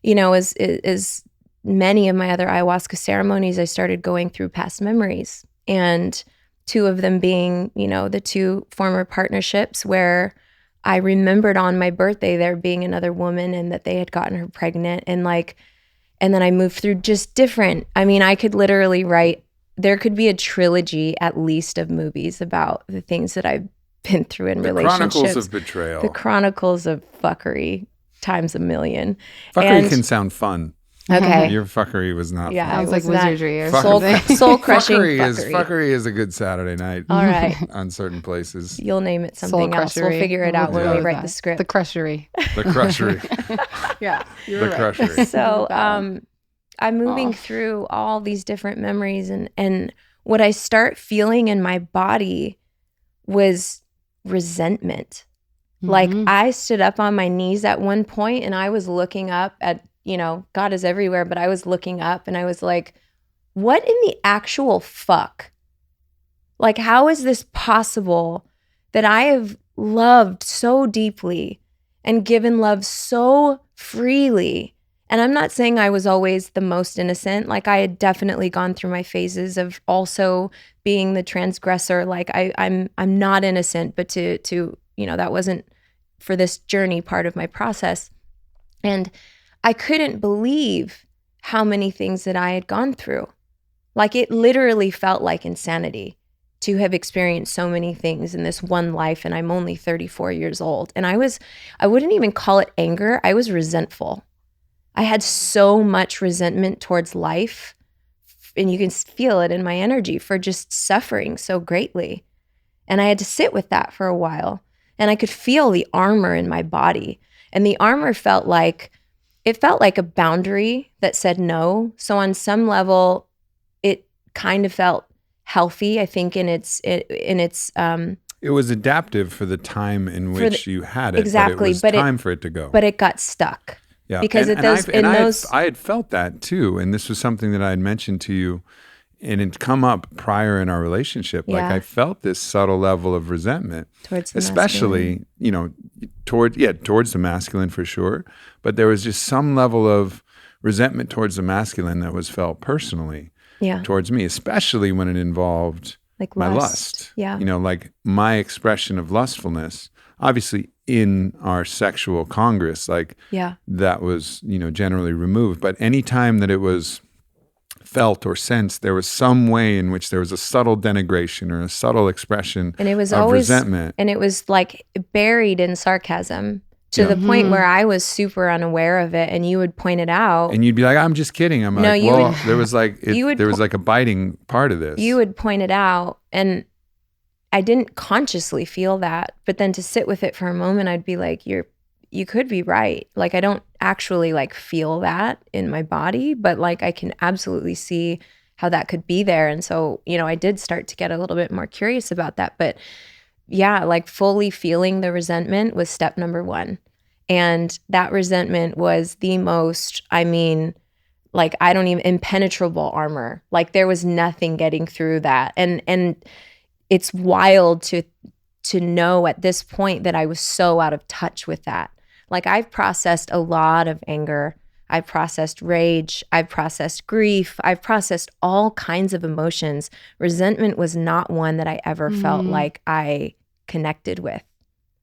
you know, as many of my other ayahuasca ceremonies, I started going through past memories, and two of them being, you know, the two former partnerships where I remembered on my birthday there being another woman, and that they had gotten her pregnant, and then I moved through just different, I mean, I could literally write, there could be a trilogy at least of movies about the things that I've been through in relationships. The Chronicles of Betrayal. The Chronicles of Fuckery times a million. Fuckery can sound fun. Okay. Your fuckery was not Yeah, fun. it Sounds was like not wizardry or soul, something. soul-crushing Fuckery is a good Saturday night. All right. On certain places. You'll name it something else. We'll figure it out when we write the script. The crushery. The crushery. Yeah. The crushery. So I'm moving through all these different memories, and what I start feeling in my body was resentment. Mm-hmm. Like, I stood up on my knees at one point, and I was looking up at, you know, God is everywhere, but I was looking up, and I was like, what in the actual fuck? Like, how is this possible that I have loved so deeply and given love so freely? And I'm not saying I was always the most innocent. Like, I had definitely gone through my phases of also being the transgressor. Like, I'm not innocent, but to you know, that wasn't for this journey part of my process. And I couldn't believe how many things that I had gone through. Like, it literally felt like insanity to have experienced so many things in this one life, and I'm only 34 years old. And I wouldn't even call it anger. I was resentful. I had so much resentment towards life, and you can feel it in my energy for just suffering so greatly. And I had to sit with that for a while, and I could feel the armor in my body. And the armor felt like a boundary that said no. So on some level, it kind of felt healthy, I think, in its it was adaptive for the time in which you had it. Exactly, but it was time for it to go. But it got stuck. Yeah, because I had felt that too, and this was something that I had mentioned to you, and it come up prior in our relationship. Yeah. Like, I felt this subtle level of resentment, towards the especially masculine. You know, towards the masculine for sure. But there was just some level of resentment towards the masculine that was felt personally towards me, especially when it involved like my lust. Yeah, you know, like my expression of lustfulness. Obviously, in our sexual congress, like that was, you know, generally removed. But any time that it was felt or sensed, there was some way in which there was a subtle denigration or a subtle expression and it was of always resentment. And it was like buried in sarcasm to the point where I was super unaware of it, and you would point it out. And you'd be like, I'm just kidding. I'm No, like, you well, would- there was like, there was po- like a biting part of this. You would point it out, and I didn't consciously feel that, but then to sit with it for a moment, I'd be like, you could be right. Like, I don't actually like feel that in my body, but like I can absolutely see how that could be there. And so, you know, I did start to get a little bit more curious about that. But yeah, like fully feeling the resentment was step number one. And that resentment was the most, I mean, like, I don't even, impenetrable armor. Like, there was nothing getting through that. And it's wild to know at this point that I was so out of touch with that. Like, I've processed a lot of anger. I've processed rage. I've processed grief. I've processed all kinds of emotions. Resentment was not one that I ever felt like I connected with.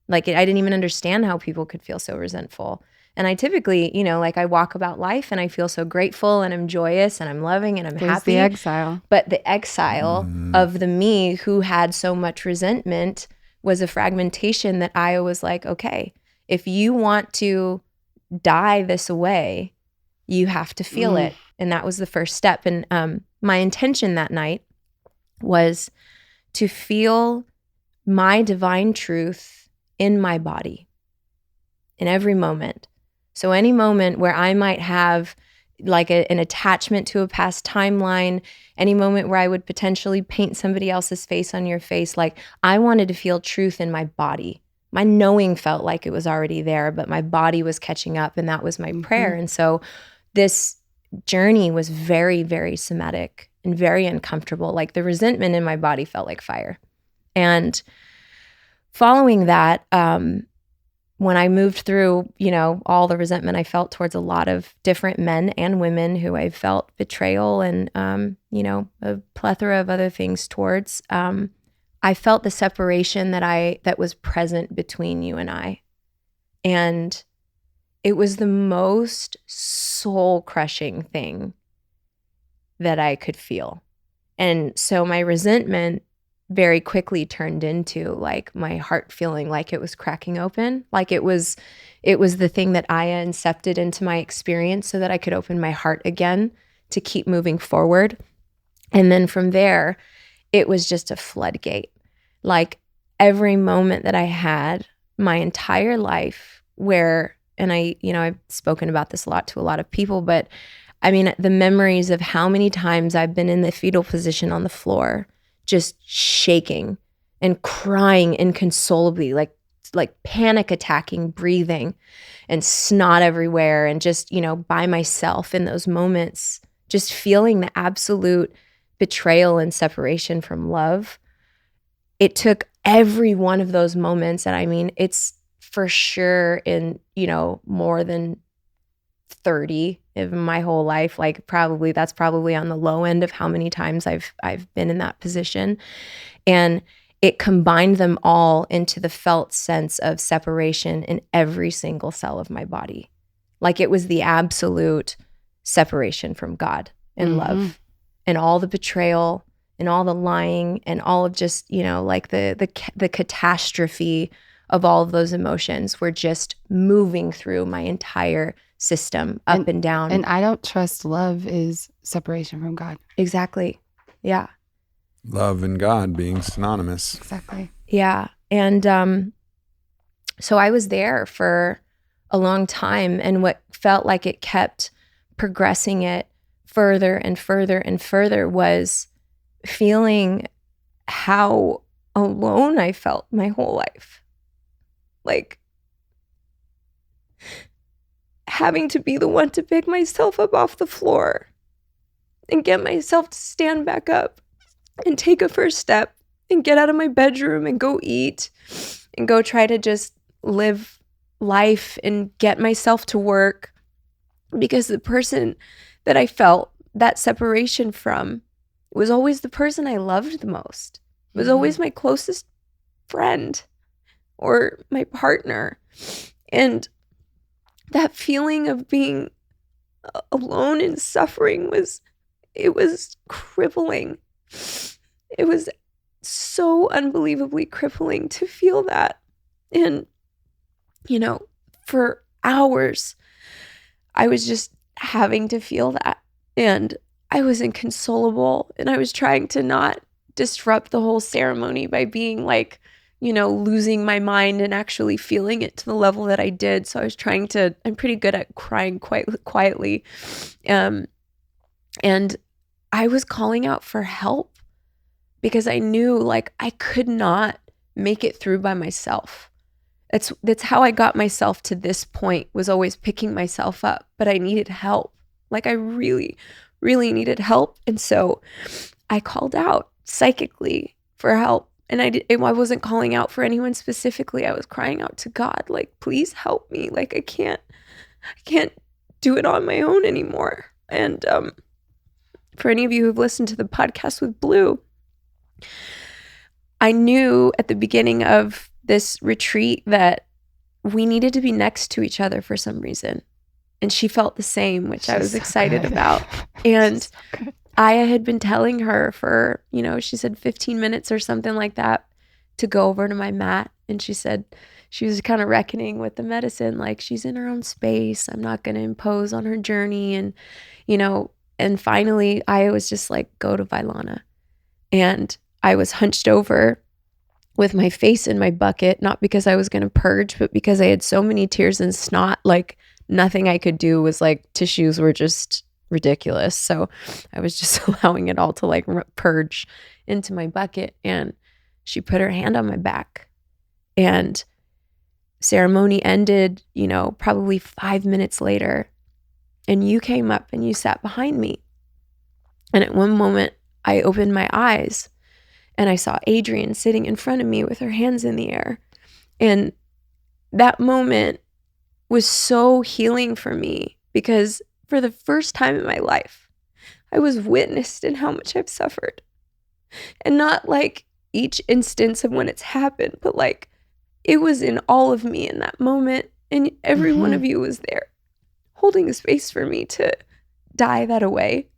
Like I didn't even understand how people could feel so resentful. And I typically, like I walk about life and I feel so grateful and I'm joyous and I'm loving and I'm There's happy. the exile. But the exile of the me who had so much resentment was a fragmentation that I was like, okay, if you want to die this away, you have to feel it. And that was the first step. And my intention that night was to feel my divine truth in my body in every moment. So any moment where I might have like an attachment to a past timeline, any moment where I would potentially paint somebody else's face on your face, like I wanted to feel truth in my body. My knowing felt like it was already there, but my body was catching up, and that was my prayer. And so this journey was very, very somatic and very uncomfortable. Like the resentment in my body felt like fire. And following that, when I moved through, all the resentment I felt towards a lot of different men and women who I felt betrayal and, a plethora of other things towards, I felt the separation that was present between you and I. And it was the most soul-crushing thing that I could feel. And so my resentment very quickly turned into like my heart feeling like it was cracking open. Like it was the thing that Aya incepted into my experience so that I could open my heart again to keep moving forward. And then from there, it was just a floodgate. Like every moment that I had my entire life where, and I've spoken about this a lot to a lot of people, but I mean, the memories of how many times I've been in the fetal position on the floor, just shaking and crying inconsolably, like panic attacking, breathing and snot everywhere. And just, by myself in those moments, just feeling the absolute betrayal and separation from love. It took every one of those moments. And I mean, it's for sure in, more than 30 of my whole life, like that's probably on the low end of how many times I've been in that position. And it combined them all into the felt sense of separation in every single cell of my body. Like it was the absolute separation from God and love, and all the betrayal and all the lying and all of just, like the catastrophe of all of those emotions were just moving through my entire system up and down. And I don't trust love is separation from God. Exactly. Yeah. Love and God being synonymous. Exactly. Yeah. And so I was there for a long time, and what felt like it kept progressing it further and further and further was feeling how alone I felt my whole life. Like having to be the one to pick myself up off the floor and get myself to stand back up and take a first step and get out of my bedroom and go eat and go try to just live life and get myself to work, because the person that I felt that separation from was always the person I loved the most. It was always my closest friend or my partner. And that feeling of being alone and suffering was crippling. It was so unbelievably crippling to feel that. And, for hours, I was just having to feel that. And I was inconsolable, and I was trying to not disrupt the whole ceremony by being like, losing my mind and actually feeling it to the level that I did. So I was I'm pretty good at crying quite quietly. And I was calling out for help because I knew like I could not make it through by myself. That's how I got myself to this point, was always picking myself up, but I needed help. Like I really, really needed help. And so I called out psychically for help. And I wasn't calling out for anyone specifically. I was crying out to God, like, please help me. Like I can't do it on my own anymore. And for any of you who've listened to the podcast with Blue, I knew at the beginning of this retreat that we needed to be next to each other for some reason. And she felt the same, which I was excited about. And Aya had been telling her for, she said 15 minutes or something like that to go over to my mat. And she said she was kind of reckoning with the medicine, like she's in her own space. I'm not going to impose on her journey. And, and finally Aya was just like, go to Vylana. And I was hunched over with my face in my bucket, not because I was going to purge, but because I had so many tears and snot, like nothing I could do was like, tissues were just ridiculous. So I was just allowing it all to like purge into my bucket. And she put her hand on my back, and ceremony ended, probably 5 minutes later. And you came up and you sat behind me. And at one moment I opened my eyes and I saw Adrienne sitting in front of me with her hands in the air. And that moment was so healing for me, because for the first time in my life, I was witnessed in how much I've suffered. And not like each instance of when it's happened, but like it was in all of me in that moment. And every one of you was there holding a space for me to die that away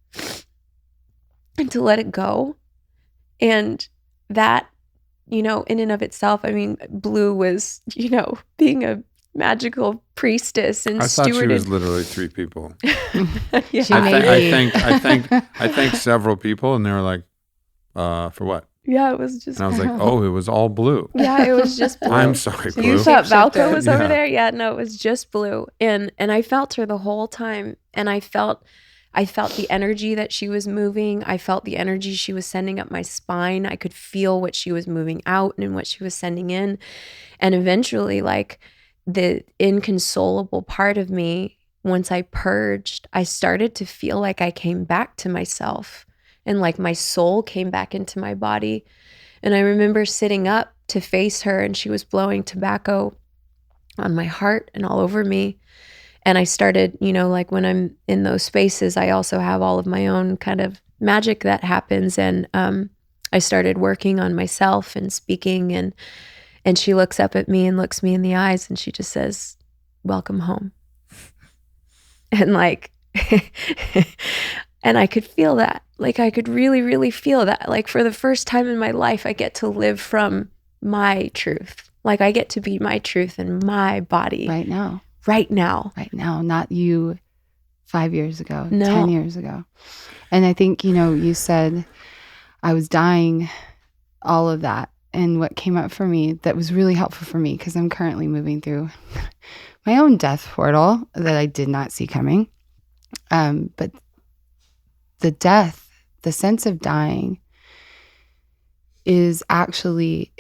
and to let it go. And that, in and of itself, I mean, Blue was, being a magical priestess and I thought stewarded. she was literally 3 people. Yeah. She may be. I think several people, and they were like, for what? Yeah, it was just. And I was like, oh, it was all Blue. Yeah, it was just Blue. I'm sorry, So Blue. you thought Valka was over Yeah. there? Yeah, no, it was just Blue. And I felt her the whole time. And I felt the energy that she was moving. I felt the energy she was sending up my spine. I could feel what she was moving out and what she was sending in. And eventually, like, the inconsolable part of me, once I purged, I started to feel like I came back to myself, and like my soul came back into my body. And I remember sitting up to face her, and she was blowing tobacco on my heart and all over me. And I started, like when I'm in those spaces, I also have all of my own kind of magic that happens. And I started working on myself and speaking, and she looks up at me and looks me in the eyes, and she just says, "Welcome home." And like, and I could feel that. Like I could really, really feel that. Like for the first time in my life, I get to live from my truth. Like I get to be my truth in my body. Right now. Right now. Right now. Not you 5 years ago, No. 10 years ago. And I think, you said I was dying, all of that. And what came up for me that was really helpful for me, because I'm currently moving through my own death portal that I did not see coming. But the death, the sense of dying is actually,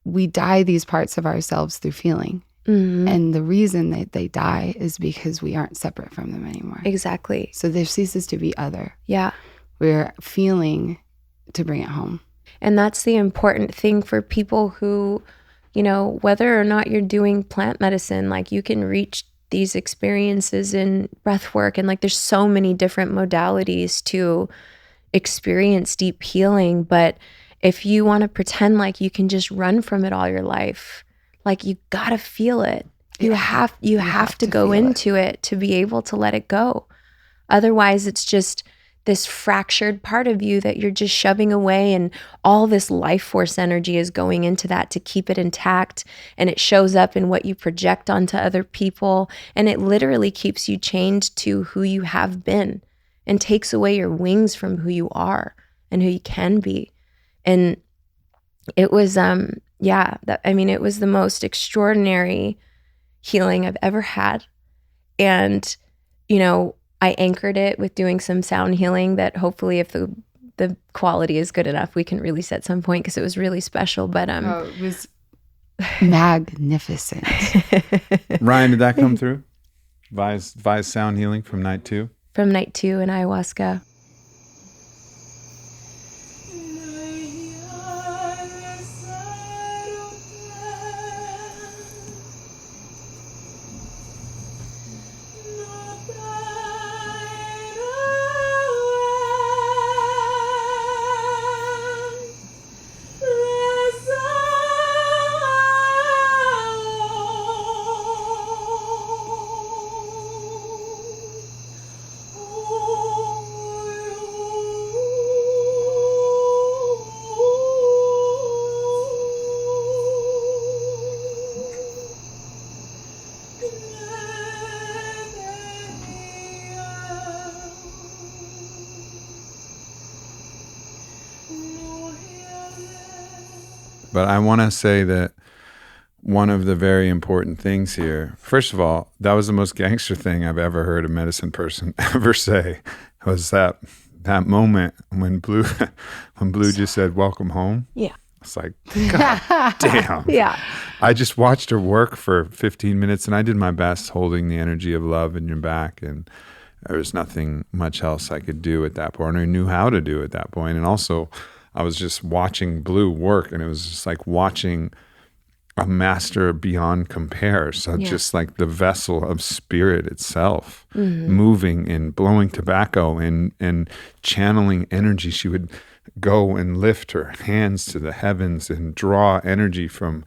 we die these parts of ourselves through feeling. Mm-hmm. And the reason that they die is because we aren't separate from them anymore. Exactly. So there ceases to be other. Yeah. We're feeling to bring it home. And that's the important thing for people who, whether or not you're doing plant medicine, like you can reach these experiences in breath work. And like there's so many different modalities to experience deep healing. But if you want to pretend like you can just run from it all your life, like you gotta feel it. You have to go into it to be able to let it go. Otherwise, it's just this fractured part of you that you're just shoving away, and all this life force energy is going into that to keep it intact, and it shows up in what you project onto other people, and it literally keeps you chained to who you have been and takes away your wings from who you are and who you can be. And it was it was the most extraordinary healing I've ever had. And I anchored it with doing some sound healing that hopefully, if the quality is good enough, we can release at some point, because it was really special. But it was magnificent. Ryan, did that come through? Vi's sound healing from night 2? From night 2 in ayahuasca. But I want to say that one of the very important things here, first of all, that was the most gangster thing I've ever heard a medicine person ever say, was that moment when Blue just said, "Welcome home." Yeah. It's like, God damn. Yeah. I just watched her work for 15 minutes and I did my best holding the energy of love in your back, and there was nothing much else I could do at that point, or I knew how to do at that point. And also I was just watching Blue work, and it was just like watching a master beyond compare. So just like the vessel of spirit itself, moving and blowing tobacco and channeling energy. She would go and lift her hands to the heavens and draw energy from,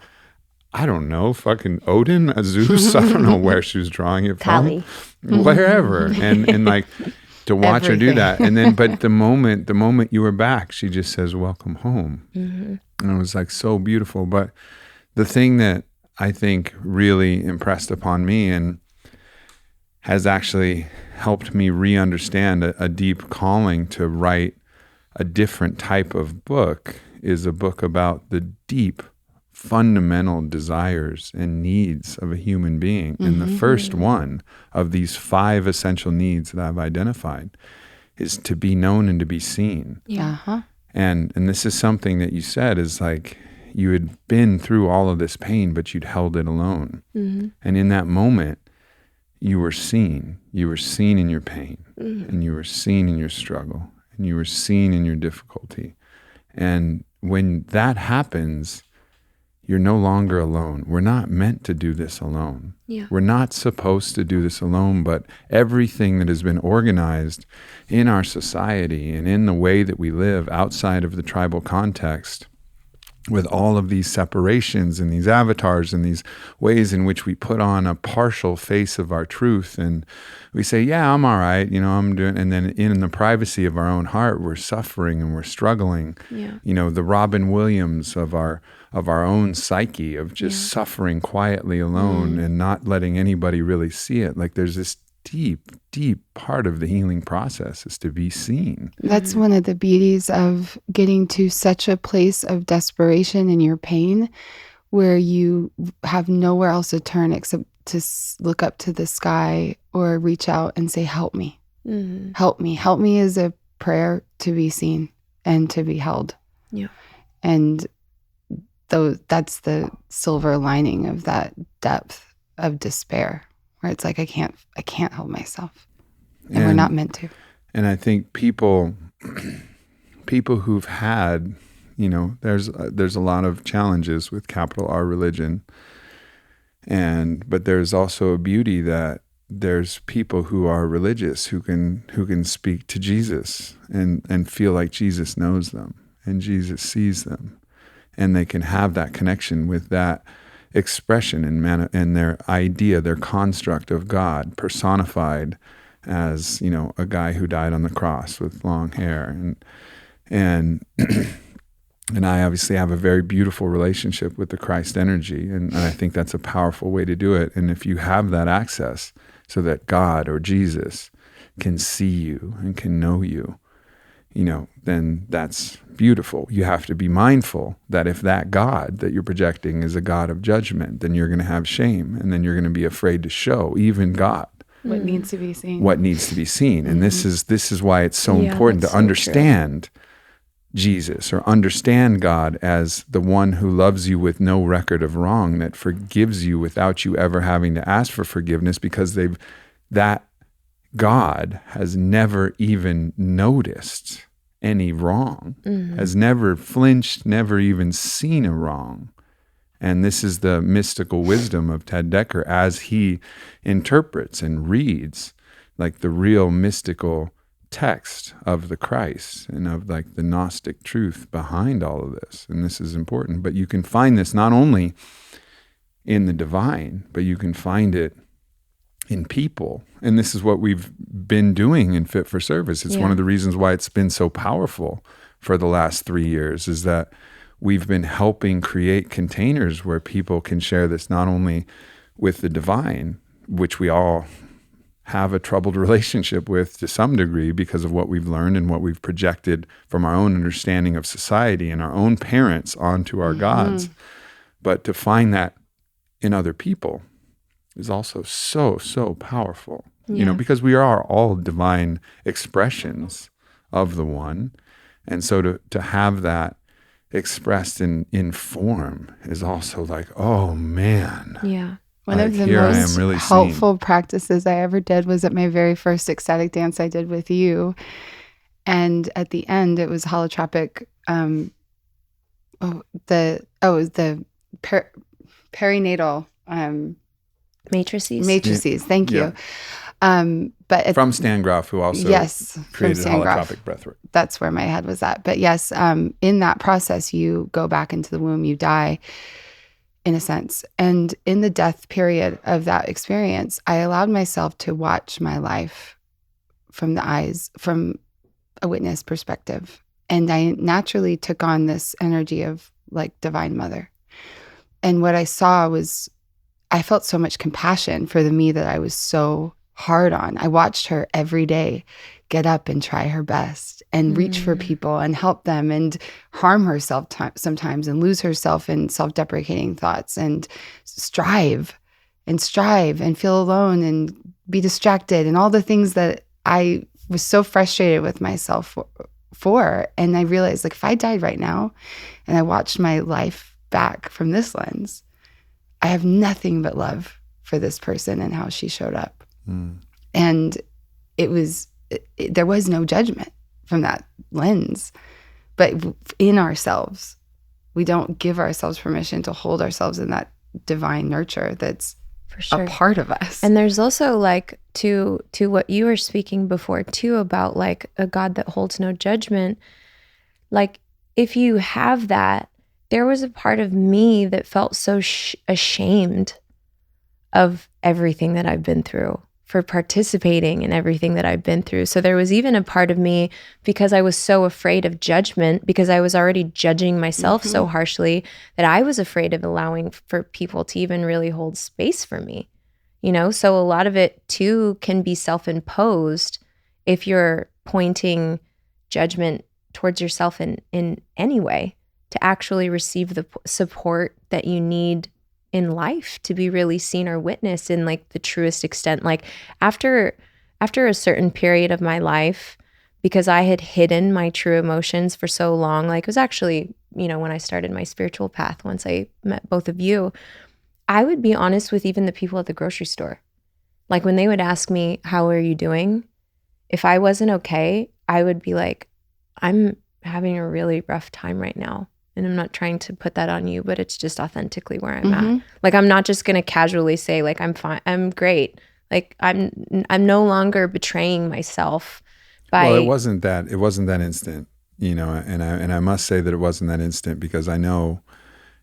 I don't know, fucking Odin, Zeus. I don't know where she was drawing it from. Kali. Wherever. And like to watch her do that. And then, but the moment you were back, she just says, "Welcome home." And it was like so beautiful. But the thing that I think really impressed upon me and has actually helped me re-understand a deep calling to write a different type of book is a book about the deep fundamental desires and needs of a human being. And the first one of these 5 essential needs that I've identified is to be known and to be seen. Yeah. And this is something that you said is like, you had been through all of this pain, but you'd held it alone. And in that moment, you were seen. You were seen in your pain, and you were seen in your struggle, and you were seen in your difficulty. And when that happens, you're no longer alone. We're not meant to do this alone. Yeah. We're not supposed to do this alone, but everything that has been organized in our society and in the way that we live outside of the tribal context, with all of these separations and these avatars and these ways in which we put on a partial face of our truth, and we say, yeah, I'm all right, I'm doing, and then in the privacy of our own heart, we're suffering and we're struggling. Yeah. The Robin Williams of our own psyche, of just suffering quietly alone and not letting anybody really see it. Like there's this deep part of the healing process is to be seen. That's one of the beauties of getting to such a place of desperation in your pain where you have nowhere else to turn except to look up to the sky or reach out and say, "Help me. Help me." Help me is a prayer to be seen and to be held. Yeah. And that's the silver lining of that depth of despair, where it's like, I can't help myself, and we're not meant to. And I think people who've had, there's a lot of challenges with capital R religion, but there's also a beauty that there's people who are religious who can speak to Jesus and feel like Jesus knows them and Jesus sees them, and they can have that connection with that expression and their idea, their construct of God personified as, a guy who died on the cross with long hair. And I obviously have a very beautiful relationship with the Christ energy. And I think that's a powerful way to do it. And if you have that access so that God or Jesus can see you and can know you, then that's beautiful. You have to be mindful that if that God that you're projecting is a God of judgment, then you're going to have shame, and then you're going to be afraid to show even God What needs to be seen. What needs to be seen. And this is why it's so important to understand Jesus, or understand God as the one who loves you with no record of wrong, that forgives you without you ever having to ask for forgiveness, because that God has never even noticed any wrong, has never flinched, never even seen a wrong. And this is the mystical wisdom of Ted Dekker as he interprets and reads like the real mystical text of the Christ and of like the Gnostic truth behind all of this. And this is important. But you can find this not only in the divine, but you can find it in people. And this is what we've been doing in Fit for Service. It's one of the reasons why it's been so powerful for the last 3 years, is that we've been helping create containers where people can share this not only with the divine, which we all have a troubled relationship with to some degree because of what we've learned and what we've projected from our own understanding of society and our own parents onto our gods. But to find that in other people is also so powerful, because we are all divine expressions of the one. And so to have that expressed in form is also like, oh man. Yeah. One of the most helpful practices I ever did was at my very first ecstatic dance I did with you. And at the end, it was holotropic. It was the perinatal matrices. Thank you. But from Stan Groff, who also created holotropic breathwork. That's where my head was at. But yes, in that process, you go back into the womb, you die, in a sense. And in the death period of that experience, I allowed myself to watch my life from a witness perspective. And I naturally took on this energy of like Divine Mother. And what I saw was, I felt so much compassion for the me that I was so hard on. I watched her every day get up and try her best and reach for people and help them and harm herself sometimes and lose herself in self-deprecating thoughts and strive and feel alone and be distracted and all the things that I was so frustrated with myself for. And I realized, like, if I died right now and I watched my life back from this lens, I have nothing but love for this person and how she showed up. And there was no judgment from that lens. But in ourselves, we don't give ourselves permission to hold ourselves in that divine nurture that's for sure a part of us. And there's also like to what you were speaking before too about like a God that holds no judgment. Like if you have that, there was a part of me that felt so ashamed of everything that I've been through, for participating in everything that I've been through. So there was even a part of me, because I was so afraid of judgment, because I was already judging myself so harshly, that I was afraid of allowing for people to even really hold space for me. So a lot of it too can be self-imposed if you're pointing judgment towards yourself in any way, to actually receive the support that you need in life to be really seen or witnessed in like the truest extent. Like after a certain period of my life, because I had hidden my true emotions for so long, like it was actually, when I started my spiritual path, once I met both of you, I would be honest with even the people at the grocery store. Like when they would ask me, how are you doing? If I wasn't okay, I would be like, I'm having a really rough time right now. And I'm not trying to put that on you, but it's just authentically where I'm at. Like, I'm not just going to casually say like, I'm fine, I'm great. Like I'm no longer betraying myself by. Well, it wasn't that instant, and I must say that it wasn't that instant, because I know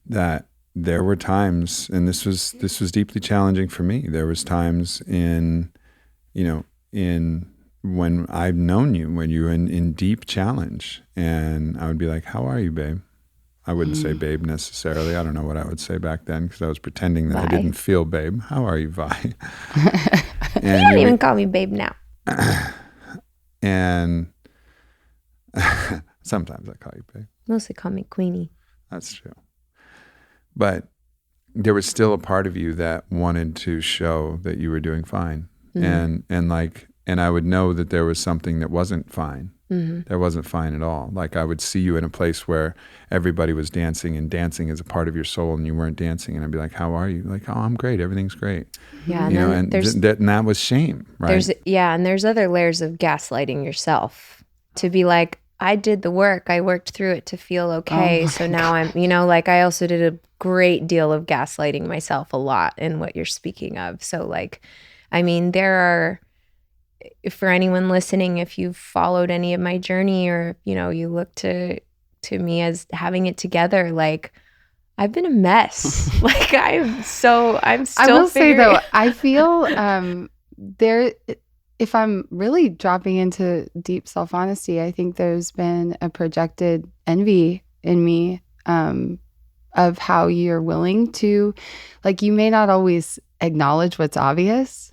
that there were times, and this was deeply challenging for me. There was times in when I've known you, when you're in deep challenge, and I would be like, how are you, babe? I wouldn't say babe necessarily. I don't know what I would say back then, because I was pretending that I didn't feel babe. How are you, Vi? You don't even call me babe now. And sometimes I call you babe. Mostly call me Queenie. That's true. But there was still a part of you that wanted to show that you were doing fine. And I would know that there was something that wasn't fine. That wasn't fine at all. Like I would see you in a place where everybody was dancing, and dancing is a part of your soul, and you weren't dancing, and I'd be like, how are you? Like, oh, I'm great. Everything's great. Yeah. And that was shame, right? And there's other layers of gaslighting yourself to be like, I did the work. I worked through it to feel okay. So now I'm, like I also did a great deal of gaslighting myself a lot in what you're speaking of. So like, I mean, there are, for anyone listening, if you've followed any of my journey, or you look to me as having it together, like I've been a mess. Like I'm still I will say though, I feel there, if I'm really dropping into deep self-honesty, I think there's been a projected envy in me of how you're willing to, like, you may not always acknowledge what's obvious.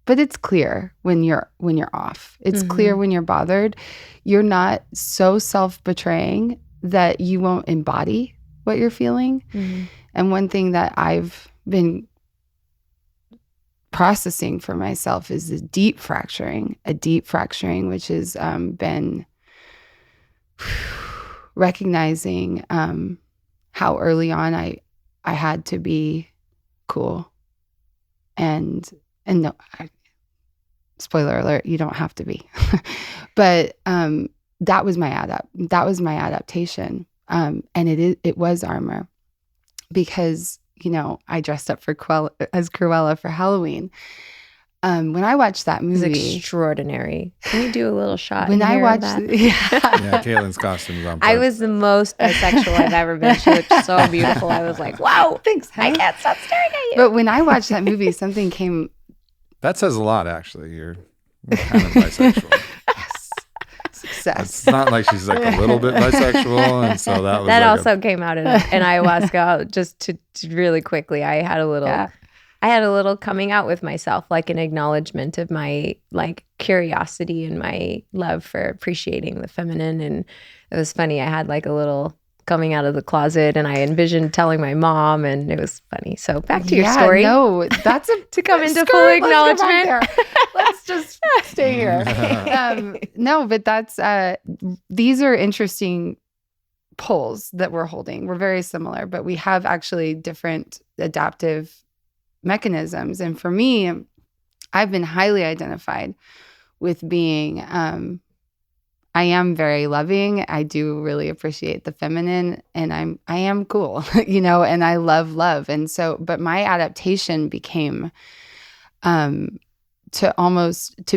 but it's clear when you're off. It's clear when you're bothered. You're not so self-betraying that you won't embody what you're feeling. And one thing that I've been processing for myself is a deep fracturing, which has been recognizing how early on I had to be cool. And no, spoiler alert, you don't have to be. But that was my adaptation. And it was armor, because I dressed up as Cruella for Halloween. When I watched that movie, it was extraordinary. Can we do a little shot? When I watched, yeah, Caitlyn's costume was on point. I was the most bisexual I've ever been. She looked so beautiful. I was like, wow, thanks. I can't stop staring at you. But when I watched that movie, something came. That says a lot, actually. You're kind of bisexual. Yes. Success. It's not like she's like a little bit bisexual, and so that was that like also came out in ayahuasca. Just to really quickly, I had a little coming out with myself, like an acknowledgement of my like curiosity and my love for appreciating the feminine. And it was funny. I had like a little coming out of the closet, and I envisioned telling my mom, and it was funny. So back to your story. No, that's to come into full acknowledgement. Let's just stay here. No, but that's these are interesting poles that we're holding. We're very similar, but we have actually different adaptive mechanisms. And for me, I've been highly identified with being I am very loving. I do really appreciate the feminine, and I am cool, and I love love. And so, but my adaptation became to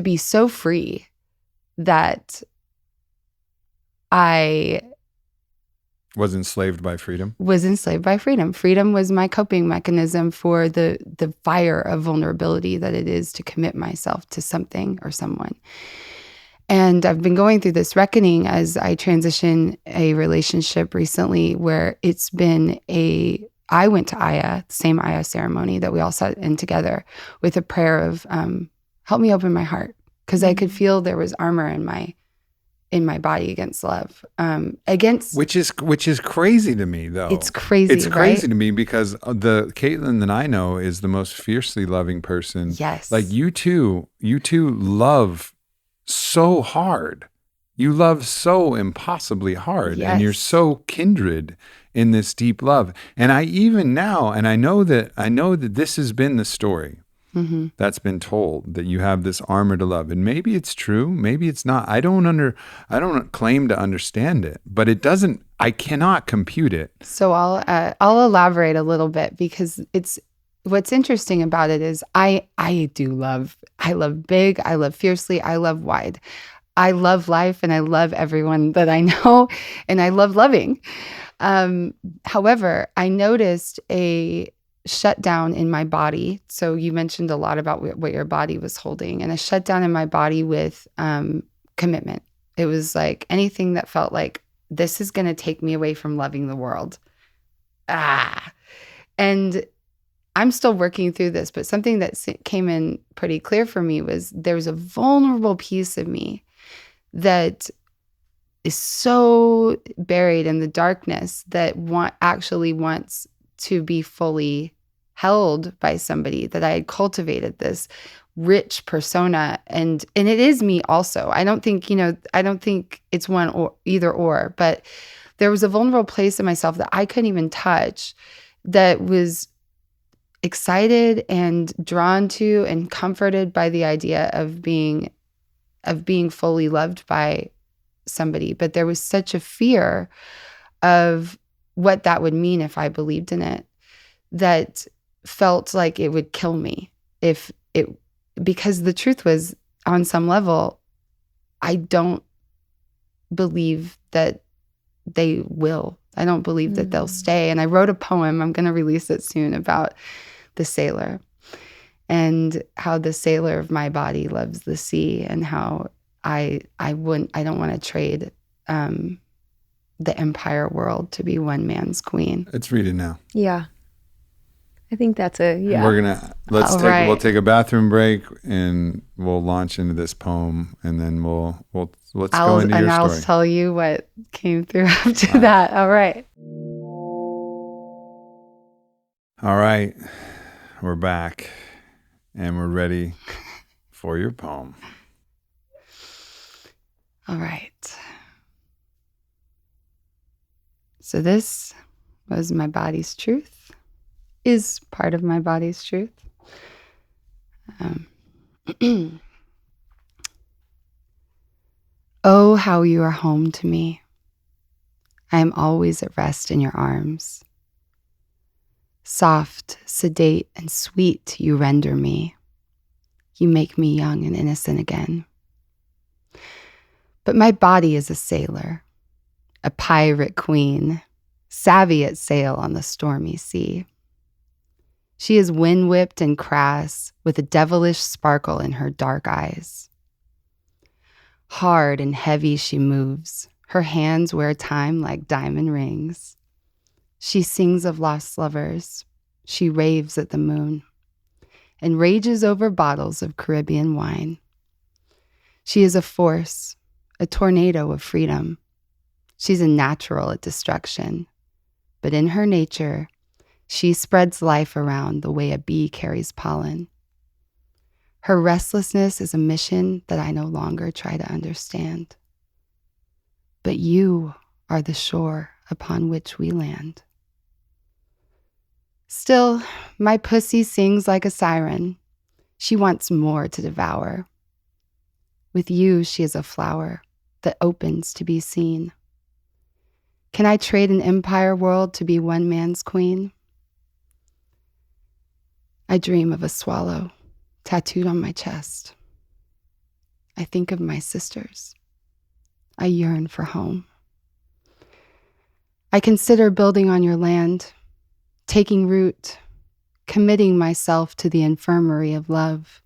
be so free that I was enslaved by freedom. Freedom was my coping mechanism for the fire of vulnerability that it is to commit myself to something or someone. And I've been going through this reckoning as I transition a relationship recently where it's been I went to the same Aya ceremony that we all sat in together with a prayer of, help me open my heart. Because I could feel there was armor in my body against love. Which is crazy to me, though. It's crazy. It's crazy to me because the Caitlyn that I know is the most fiercely loving person. Yes. Like you two love so hard. You love so impossibly hard. Yes. And you're so kindred in this deep love. And I even now, and I know that this has been the story that's been told, that you have this armor to love. And maybe it's true, maybe it's not. I don't claim to understand it, but I cannot compute it. So I'll elaborate a little bit, because what's interesting about it is I love big, I love fiercely, I love wide. I love life, and I love everyone that I know, and I love loving. However, I noticed a shutdown in my body. So you mentioned a lot about what your body was holding, and a shutdown in my body with commitment. It was like anything that felt like this is going to take me away from loving the world. And I'm still working through this, but something that came in pretty clear for me was there's a vulnerable piece of me that is so buried in the darkness that actually wants to be fully held by somebody, that I had cultivated this rich persona, and it is me also. I don't think it's one or either or, but there was a vulnerable place in myself that I couldn't even touch, that was excited and drawn to and comforted by the idea of being fully loved by somebody. But there was such a fear of what that would mean if I believed in it, that felt like it would kill me because the truth was, on some level, I don't believe that they will. I don't believe that they'll stay. And I wrote a poem, I'm going to release it soon, about the sailor, and how the sailor of my body loves the sea, and how I don't want to trade the empire world to be one man's queen. Let's read it now. Yeah. I think that's a, yeah. We're gonna we'll take a bathroom break and we'll launch into this poem, and then let's go into your story. I'll tell you what came through after that. All right. All right, we're back, and we're ready for your poem. All right. So this was my body's truth. Is part of my body's truth. Oh, how you are home to me. I am always at rest in your arms. Soft, sedate, and sweet you render me. You make me young and innocent again. But my body is a sailor, a pirate queen, savvy at sail on the stormy sea. She is wind-whipped and crass, with a devilish sparkle in her dark eyes. Hard and heavy she moves. Her hands wear time like diamond rings. She sings of lost lovers. She raves at the moon and rages over bottles of Caribbean wine. She is a force, a tornado of freedom. She's a natural at destruction, but in her nature, she spreads life around the way a bee carries pollen. Her restlessness is a mission that I no longer try to understand. But you are the shore upon which we land. Still, my pussy sings like a siren. She wants more to devour. With you, she is a flower that opens to be seen. Can I trade an empire world to be one man's queen? I dream of a swallow tattooed on my chest. I think of my sisters. I yearn for home. I consider building on your land, taking root, committing myself to the infirmary of love.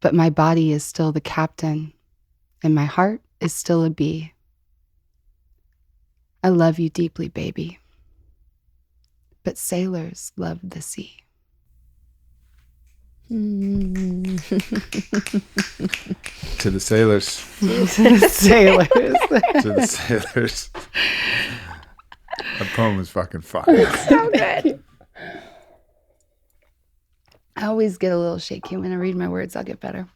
But my body is still the captain, and my heart is still a bee. I love you deeply, baby. But sailors love the sea. To the sailors. To the sailors. To the sailors. That poem is fucking fire. So good. I always get a little shaky when I read my words. I'll get better.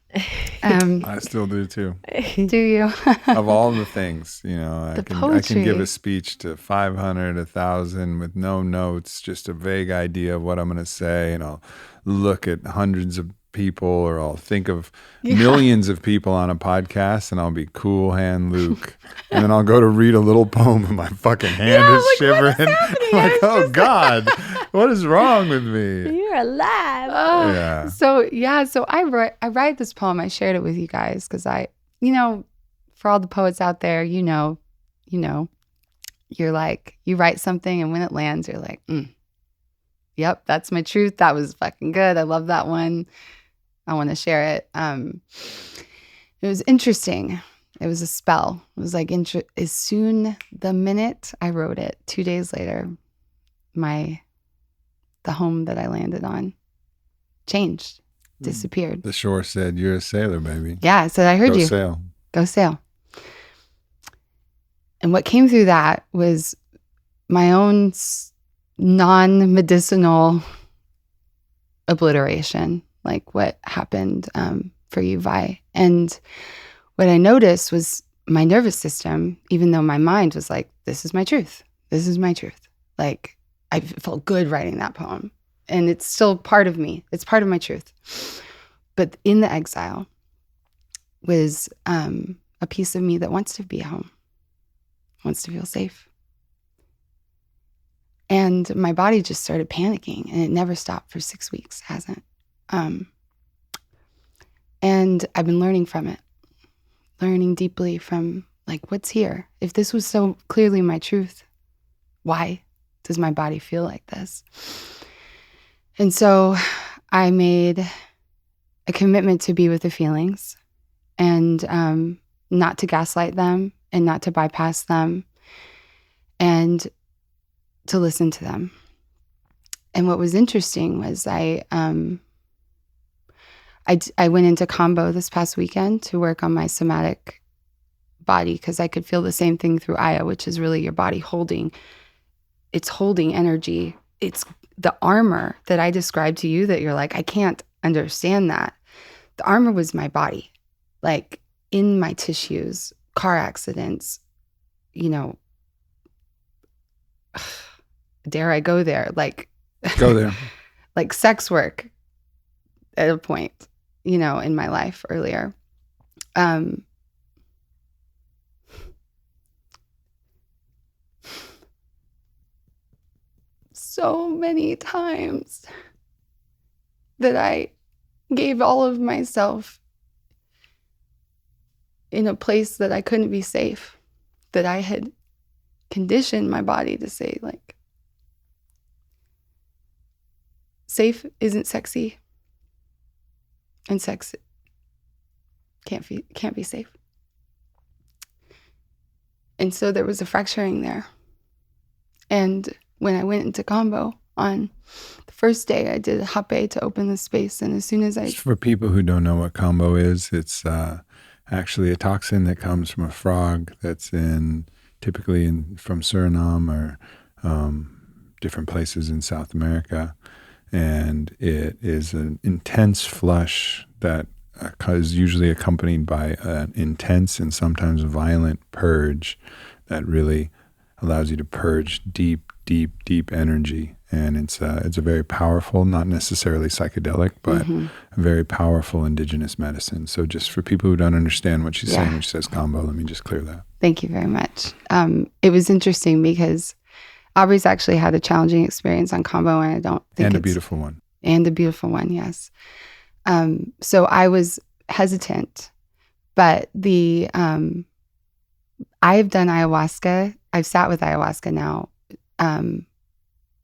I still do too. Do you? Of all the things, I can poetry. give a speech to 500, 1,000 with no notes, just a vague idea of what I'm going to say, and I'll look at hundreds of people, or I'll think of millions of people on a podcast, and I'll be Cool Hand Luke, and then I'll go to read a little poem, and my fucking hand is shivering. I'm like, oh God, what is wrong with me? You're alive. Yeah. So I write this poem. I shared it with you guys because for all the poets out there, you're like, you write something, and when it lands, you're like, yep, that's my truth. That was fucking good. I love that one. I want to share it. It was interesting. It was a spell. It was like the minute I wrote it, 2 days later, the home that I landed on changed, disappeared. The shore said, "You're a sailor, baby." Yeah, it said, "I heard Go you. Sail. Go sail." And what came through that was my own non-medicinal obliteration, like what happened for you, Vi. And what I noticed was my nervous system, even though my mind was like, this is my truth. This is my truth. Like, I felt good writing that poem. And it's still part of me. It's part of my truth. But in the exile was a piece of me that wants to be at home, wants to feel safe. And my body just started panicking, and it never stopped for 6 weeks, hasn't. And I've been learning from it, learning deeply from, like, what's here? If this was so clearly my truth, why does my body feel like this? And so I made a commitment to be with the feelings and not to gaslight them and not to bypass them and to listen to them. And what was interesting was I went into combo this past weekend to work on my somatic body, because I could feel the same thing through Aya, which is really your body holding energy. It's the armor that I described to you that you're like, I can't understand that. The armor was my body, like in my tissues, car accidents, dare I go there? Like, Go there. like sex work at a point, in my life earlier. So many times that I gave all of myself in a place that I couldn't be safe, that I had conditioned my body to say, like, safe isn't sexy, and sex can't be safe. And so there was a fracturing there. And when I went into combo on the first day, I did a hape to open the space. And as soon as Just for people who don't know what combo is, it's actually a toxin that comes from a frog that's typically from Suriname or different places in South America. And it is an intense flush that is usually accompanied by an intense and sometimes violent purge that really allows you to purge deep energy. And it's a very powerful, not necessarily psychedelic, but a very powerful indigenous medicine. So just for people who don't understand what she's saying when she says combo, let me just clear that. Thank you very much. It was interesting because Aubrey's actually had a challenging experience on combo, and I don't think And a beautiful one. And a beautiful one, yes. So I was hesitant, but I've done ayahuasca. I've sat with ayahuasca now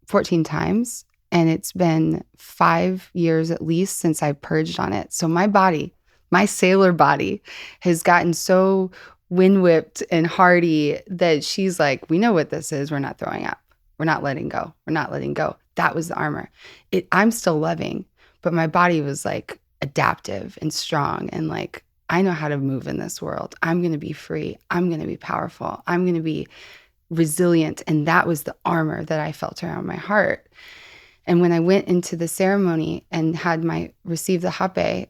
14 times, and it's been 5 years at least since I purged on it. So my body, my sailor body, has gotten so wind whipped and hardy that she's like, we know what this is. We're not throwing up. We're not letting go. We're not letting go. That was the armor. I'm still loving, but my body was like adaptive and strong and like, I know how to move in this world. I'm going to be free. I'm going to be powerful. I'm going to be resilient. And that was the armor that I felt around my heart. And when I went into the ceremony and received the hape,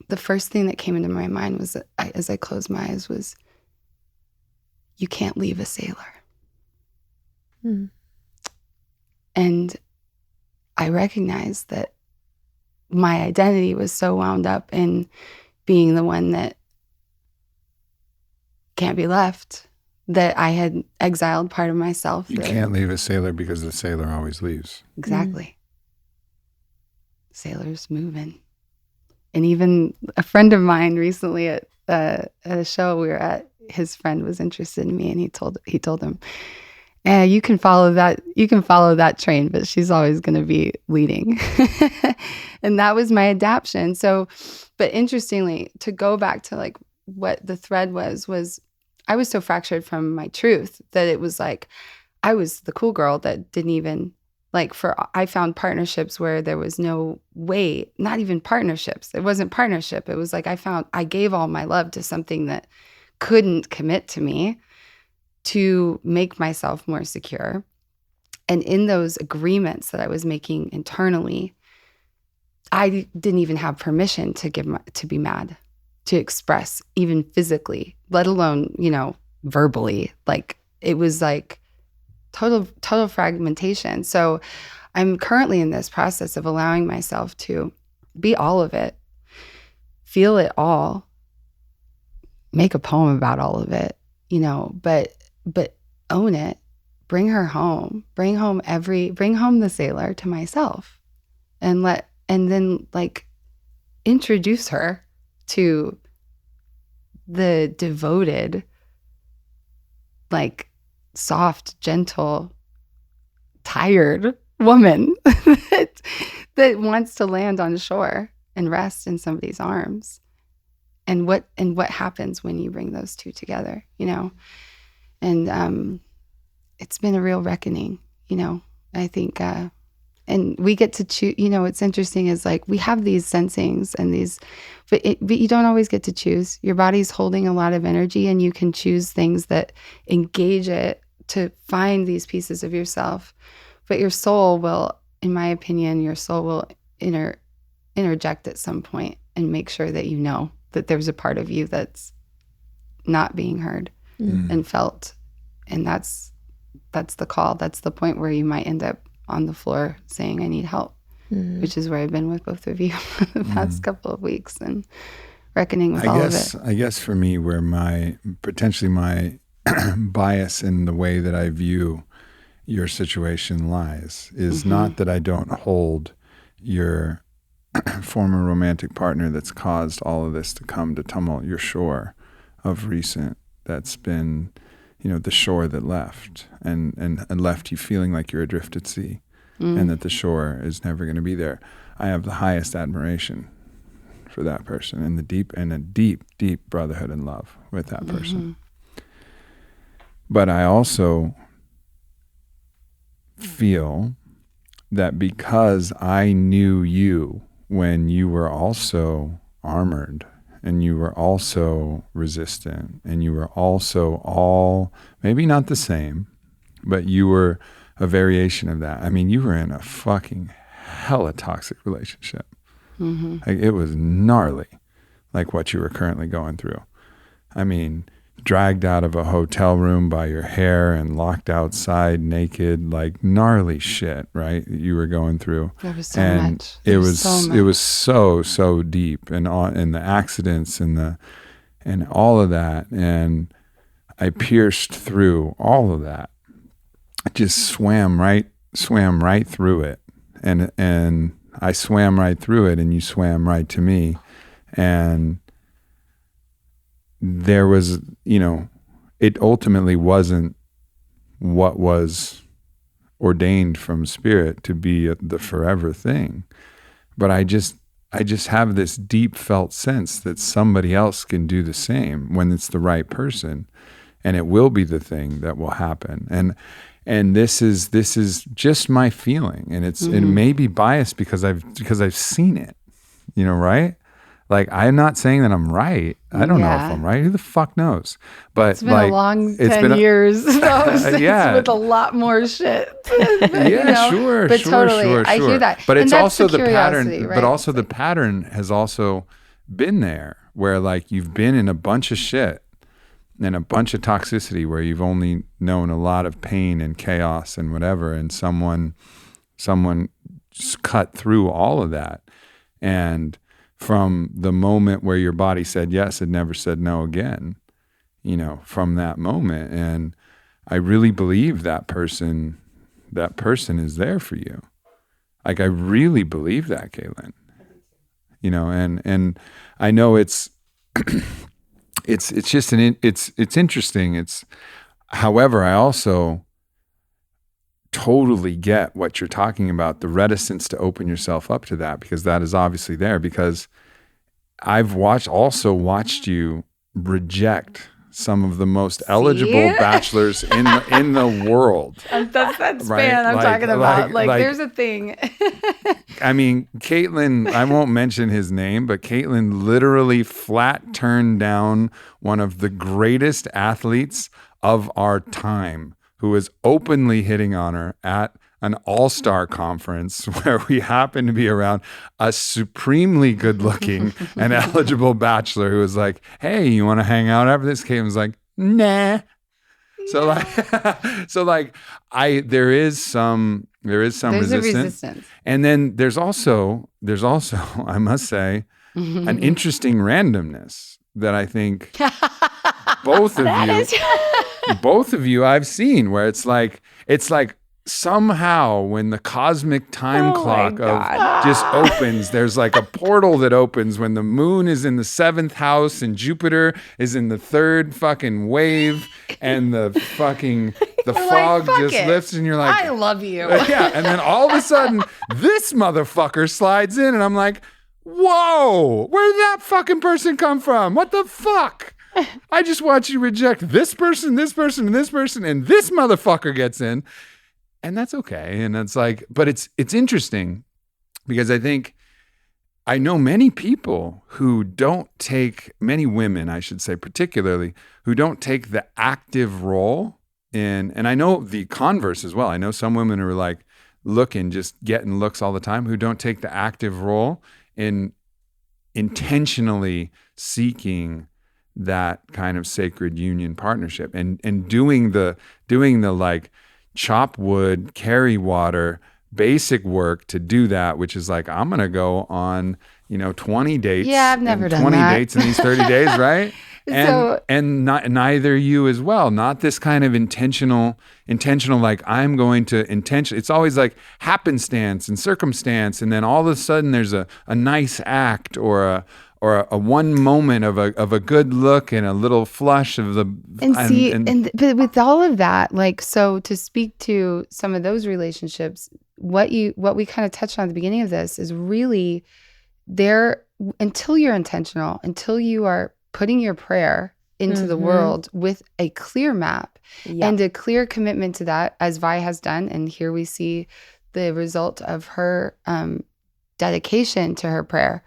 the first thing that came into my mind was, as I closed my eyes, was, you can't leave a sailor. And I recognized that my identity was so wound up in being the one that can't be left, that I had exiled part of myself. You can't leave a sailor because the sailor always leaves. Exactly. Sailors moving. And even a friend of mine recently at a show we were at, his friend was interested in me, and he told him, you can follow that train, but she's always going to be leading. And that was my adaptation. So, but interestingly, to go back to like what the thread was I was so fractured from my truth that it was like, I was the cool girl that didn't even I found partnerships where there was no way, not even partnerships. It wasn't partnership. It was like, I gave all my love to something that couldn't commit to me to make myself more secure. And in those agreements that I was making internally, I didn't even have permission to be mad, to express even physically, let alone, verbally. Like, it was like total fragmentation. So I'm currently in this process of allowing myself to be all of it, feel it all, make a poem about all of it, but own it, bring her home, bring home the sailor to myself, and then introduce her to the devoted, soft, gentle, tired woman that wants to land on shore and rest in somebody's arms. And what happens when you bring those two together, And it's been a real reckoning, I think, and we get to choose. What's interesting is like we have these sensings and these, but you don't always get to choose. Your body's holding a lot of energy, and you can choose things that engage it to find these pieces of yourself. But your soul will, in my opinion, interject at some point and make sure that you know that there's a part of you that's not being heard and felt. And that's the call. That's the point where you might end up on the floor saying, I need help, which is where I've been with both of you the past couple of weeks and reckoning with all of it. I guess for me, where potentially my bias in the way that I view your situation lies is not that I don't hold your former romantic partner that's caused all of this to come to tumult your shore of recent. That's been, the shore that left and left you feeling like you're adrift at sea and that the shore is never going to be there. I have the highest admiration for that person and a deep, deep brotherhood and love with that person. But I also feel that because I knew you when you were also armored and you were also resistant and you were also all, maybe not the same, but you were a variation of that. I mean, you were in a fucking hella toxic relationship. Like, it was gnarly, like what you were currently going through. I mean, dragged out of a hotel room by your hair and locked outside naked, like gnarly shit, right? You were going through. There was so much. It was so deep, and the accidents and all of that. And I pierced through all of that. I just swam right through it. And I swam right through it, and you swam right to me. And there was, it ultimately wasn't what was ordained from spirit to be the forever thing. But I just have this deep felt sense that somebody else can do the same when it's the right person, and it will be the thing that will happen. And this is just my feeling, and it may be biased because I've seen it, right? Like, I'm not saying that I'm right. I don't know if I'm right. Who the fuck knows? But it's been a long 10 years. With a lot more shit. Sure. But totally, I hear that. But it's also the pattern. Right? But also the pattern has also been there, where like you've been in a bunch of shit and a bunch of toxicity, where you've only known a lot of pain and chaos and whatever, and someone just cut through all of that. And from the moment where your body said yes, it never said no again, from that moment. And I really believe that person is there for you. Like, I really believe that, Caitlyn, and I know it's just it's interesting. However, I also totally get what you're talking about, the reticence to open yourself up to that, because that is obviously there, because I've watched you reject some of the most eligible bachelors in the world. That's that span I'm talking about. Like, there's a thing. I mean, Caitlyn, I won't mention his name, but Caitlyn literally flat turned down one of the greatest athletes of our time, who was openly hitting on her at an all-star conference where we happened to be around a supremely good-looking and eligible bachelor who was like, hey, you want to hang out after this? Caitlyn was like, nah. So there is some resistance. And then there's also, I must say, an interesting randomness that I think both of you I've seen, where it's like somehow when the cosmic time clock just opens, there's like a portal that opens when the moon is in the 7th house and Jupiter is in the 3rd fucking wave, and the fog just lifts, and you're like, I love you. Yeah. And then all of a sudden this motherfucker slides in, and I'm like, whoa, where did that fucking person come from? What the fuck? I just watched you reject this person, and this person, and this motherfucker gets in. And that's okay. And it's like, but it's interesting because I know many people who don't take, many women, I should say, particularly, who don't take the active role in, and I know the converse as well. I know some women who are like just getting looks all the time, who don't take the active role in intentionally seeking that kind of sacred union partnership and doing the like chop wood, carry water, basic work to do that, which is like, I'm going to go on, 20 dates. Yeah, I've never done 20 that. dates in these 30 days, right? And neither you as well. Not this kind of intentional, like I'm going to it's always like happenstance and circumstance. And then all of a sudden there's a nice act or a one moment of a good look and a little flush of the but with all of that, like, so to speak to some of those relationships, what we kind of touched on at the beginning of this is really there until you're intentional, until you are putting your prayer into the world with a clear map and a clear commitment to that, as Vi has done. And here we see the result of her dedication to her prayer.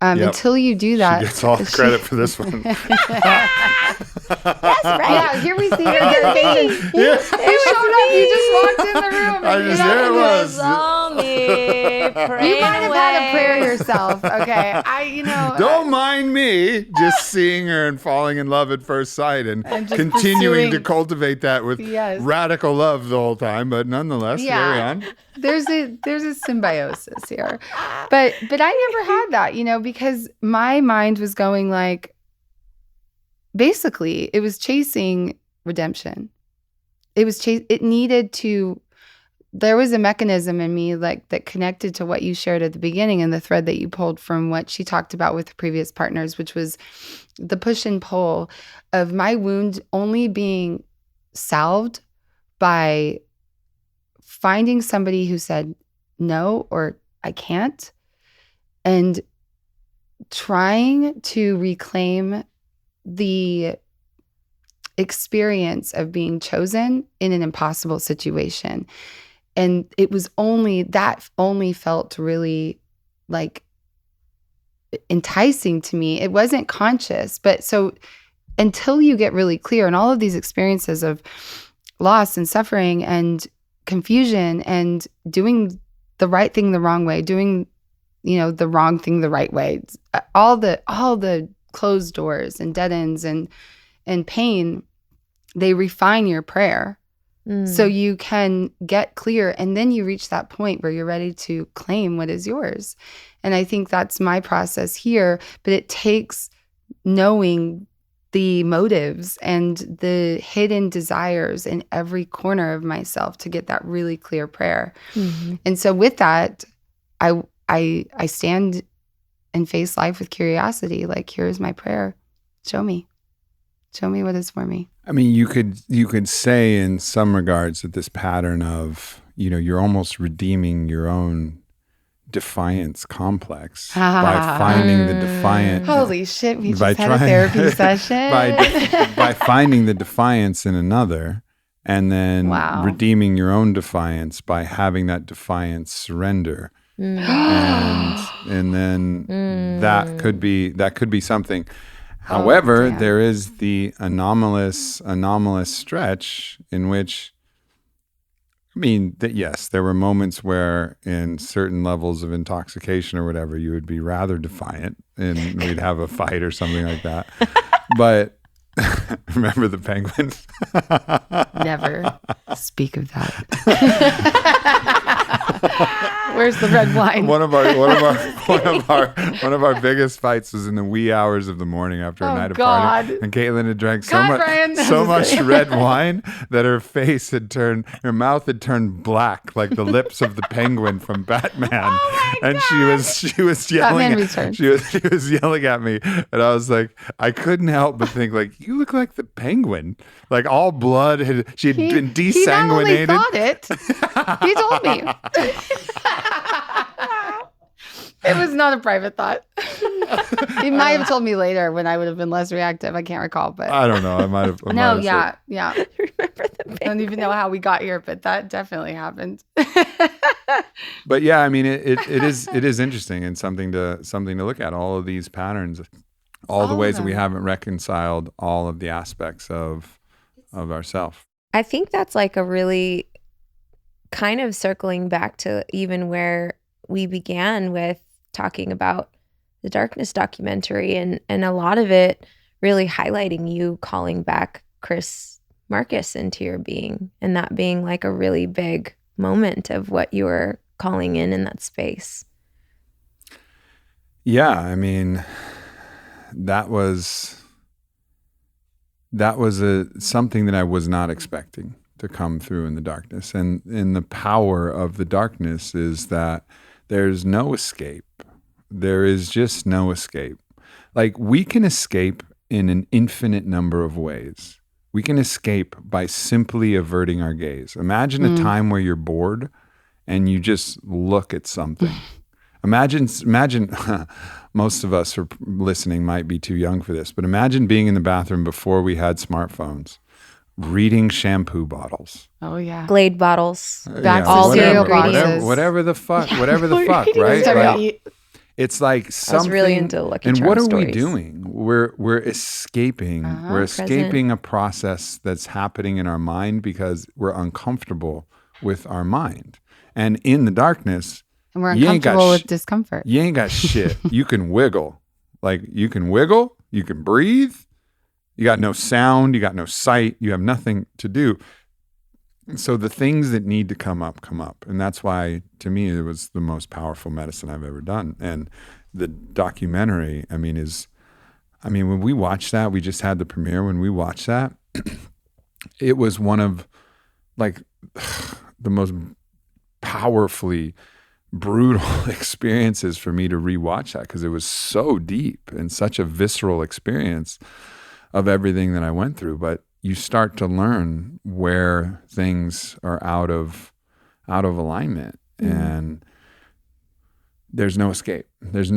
Until you do that, she gets all the credit for this one. That's right. Yeah, here we see her dedication. You showed up. You just walked in the room. There it was. All me praying You might have had a prayer yourself. Okay, Don't mind me just seeing her and falling in love at first sight and continuing to cultivate that with radical love the whole time. But nonetheless, carry on. There's a symbiosis here, but I never had that, because my mind was going like, basically, it was chasing redemption. There was a mechanism in me like that connected to what you shared at the beginning and the thread that you pulled from what she talked about with previous partners, which was the push and pull of my wound only being salved by finding somebody who said no or I can't, and trying to reclaim the experience of being chosen in an impossible situation. And it was only felt really like enticing to me. It wasn't conscious, but so until you get really clear in all of these experiences of loss and suffering and confusion and doing the right thing the wrong way, doing the wrong thing the right way, all the closed doors and dead ends and pain, they refine your prayer so you can get clear, and then you reach that point where you're ready to claim what is yours. And I think that's my process here, but it takes knowing the motives and the hidden desires in every corner of myself to get that really clear prayer. And so with that, I stand and face life with curiosity. Like, here's my prayer. Show me what is for me. I mean, you could say in some regards that this pattern of, you're almost redeeming your own defiance complex by finding the defiant. Holy shit, we just had a therapy session. by finding the defiance in another, and then redeeming your own defiance by having that defiance surrender. And then that could be something. However, there is the anomalous stretch in which, I mean, yes, there were moments where in certain levels of intoxication or whatever, you would be rather defiant and we'd have a fight or something like that. But remember the penguins? Never speak of that. Where's the red wine? One of our biggest fights was in the wee hours of the morning after a night of party, and Caitlyn had drank so much red wine that her mouth had turned black like the lips of the penguin from Batman. And she was yelling at me, and I was like, I couldn't help but think like, you look like the penguin. Like all blood she had been desanguinated. He not only thought it, he told me. It was not a private thought. He might have told me later when I would have been less reactive. I can't recall, but I don't know. I might have. yeah. Remember the I don't even know how we got here, but that definitely happened. But yeah, I mean, it is interesting and something to look at. All of these patterns, all the ways that we haven't reconciled all of the aspects of ourself. I think that's like a really kind of circling back to even where we began with talking about the Darkness documentary, and a lot of it really highlighting you calling back Chris Marcus into your being, and that being like a really big moment of what you were calling in that space. Yeah, I mean, that was something that I was not expecting to come through in the darkness. And the power of the darkness is that there's no escape. There is just no escape. Like, we can escape in an infinite number of ways. We can escape by simply averting our gaze. Imagine a time where you're bored and you just look at something. Imagine most of us who are listening might be too young for this, but imagine being in the bathroom before we had smartphones, reading shampoo bottles. Oh yeah. Glade bottles. All cereal boxes. Whatever the fuck, right? Like, it's like something. I was really into Lucky Charms and what are stories. we doing? We're escaping. We're escaping a process that's happening in our mind because we're uncomfortable with our mind. And in the darkness, and we're uncomfortable with discomfort. You ain't got shit. You can wiggle. Like, you can wiggle, you can breathe. You got no sound, you got no sight, you have nothing to do. So the things that need to come up, come up. And that's why, to me, it was the most powerful medicine I've ever done. And the documentary, when we watched that, we just had the premiere. When we watched that, it was one of, like, the most powerfully brutal experiences for me to rewatch that, because it was so deep and such a visceral experience of everything that I went through. But you start to learn where things are out of alignment, and there's no escape. There's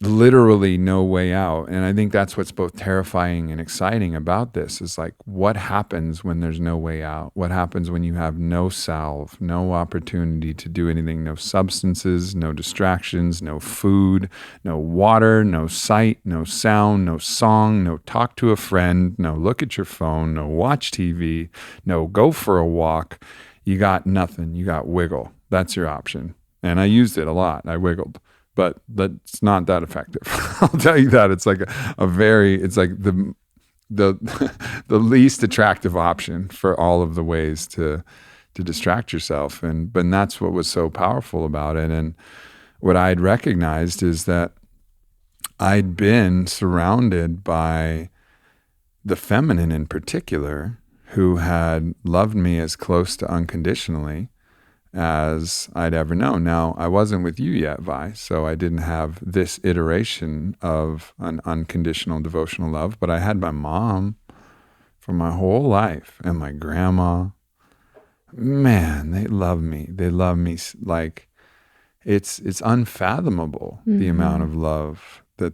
literally no way out. And I think that's what's both terrifying and exciting about this, is like, what happens when there's no way out? What happens when you have no salve, no opportunity to do anything, no substances, no distractions, no food, no water, no sight, no sound, no song, no talk to a friend, no look at your phone, no watch TV, no go for a walk. You got nothing. You got wiggle. That's your option. And I used it a lot. I wiggled, but that's not that effective. I'll tell you that. It's like it's like the least attractive option for all of the ways to distract yourself. But that's what was so powerful about it. And what I'd recognized is that I'd been surrounded by the feminine in particular, who had loved me as close to unconditionally as I'd ever known. Now, I wasn't with you yet, Vi, so I didn't have this iteration of an unconditional devotional love, but I had my mom for my whole life, and my grandma. Man, they love me. They love me like it's unfathomable, the amount of love that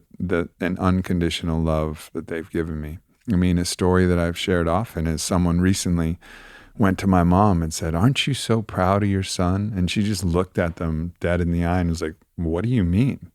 and unconditional love that they've given me. I mean, a story that I've shared often is someone recently went to my mom and said, "Aren't you so proud of your son?" And she just looked at them dead in the eye and was like, "What do you mean?"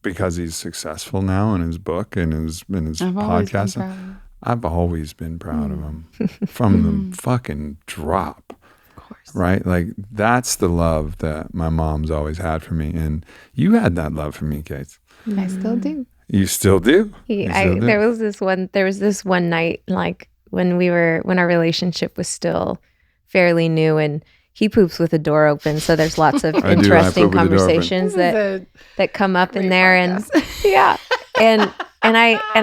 Because he's successful now in his book and his podcast. I've always been proud of him from the fucking drop. Of course. Right? Like, that's the love that my mom's always had for me. And you had that love for me, Kate. I still do. You still do? There was this one night, like, when our relationship was still fairly new, and he poops with the door open, so there's lots of interesting conversations that come up in there, podcast. and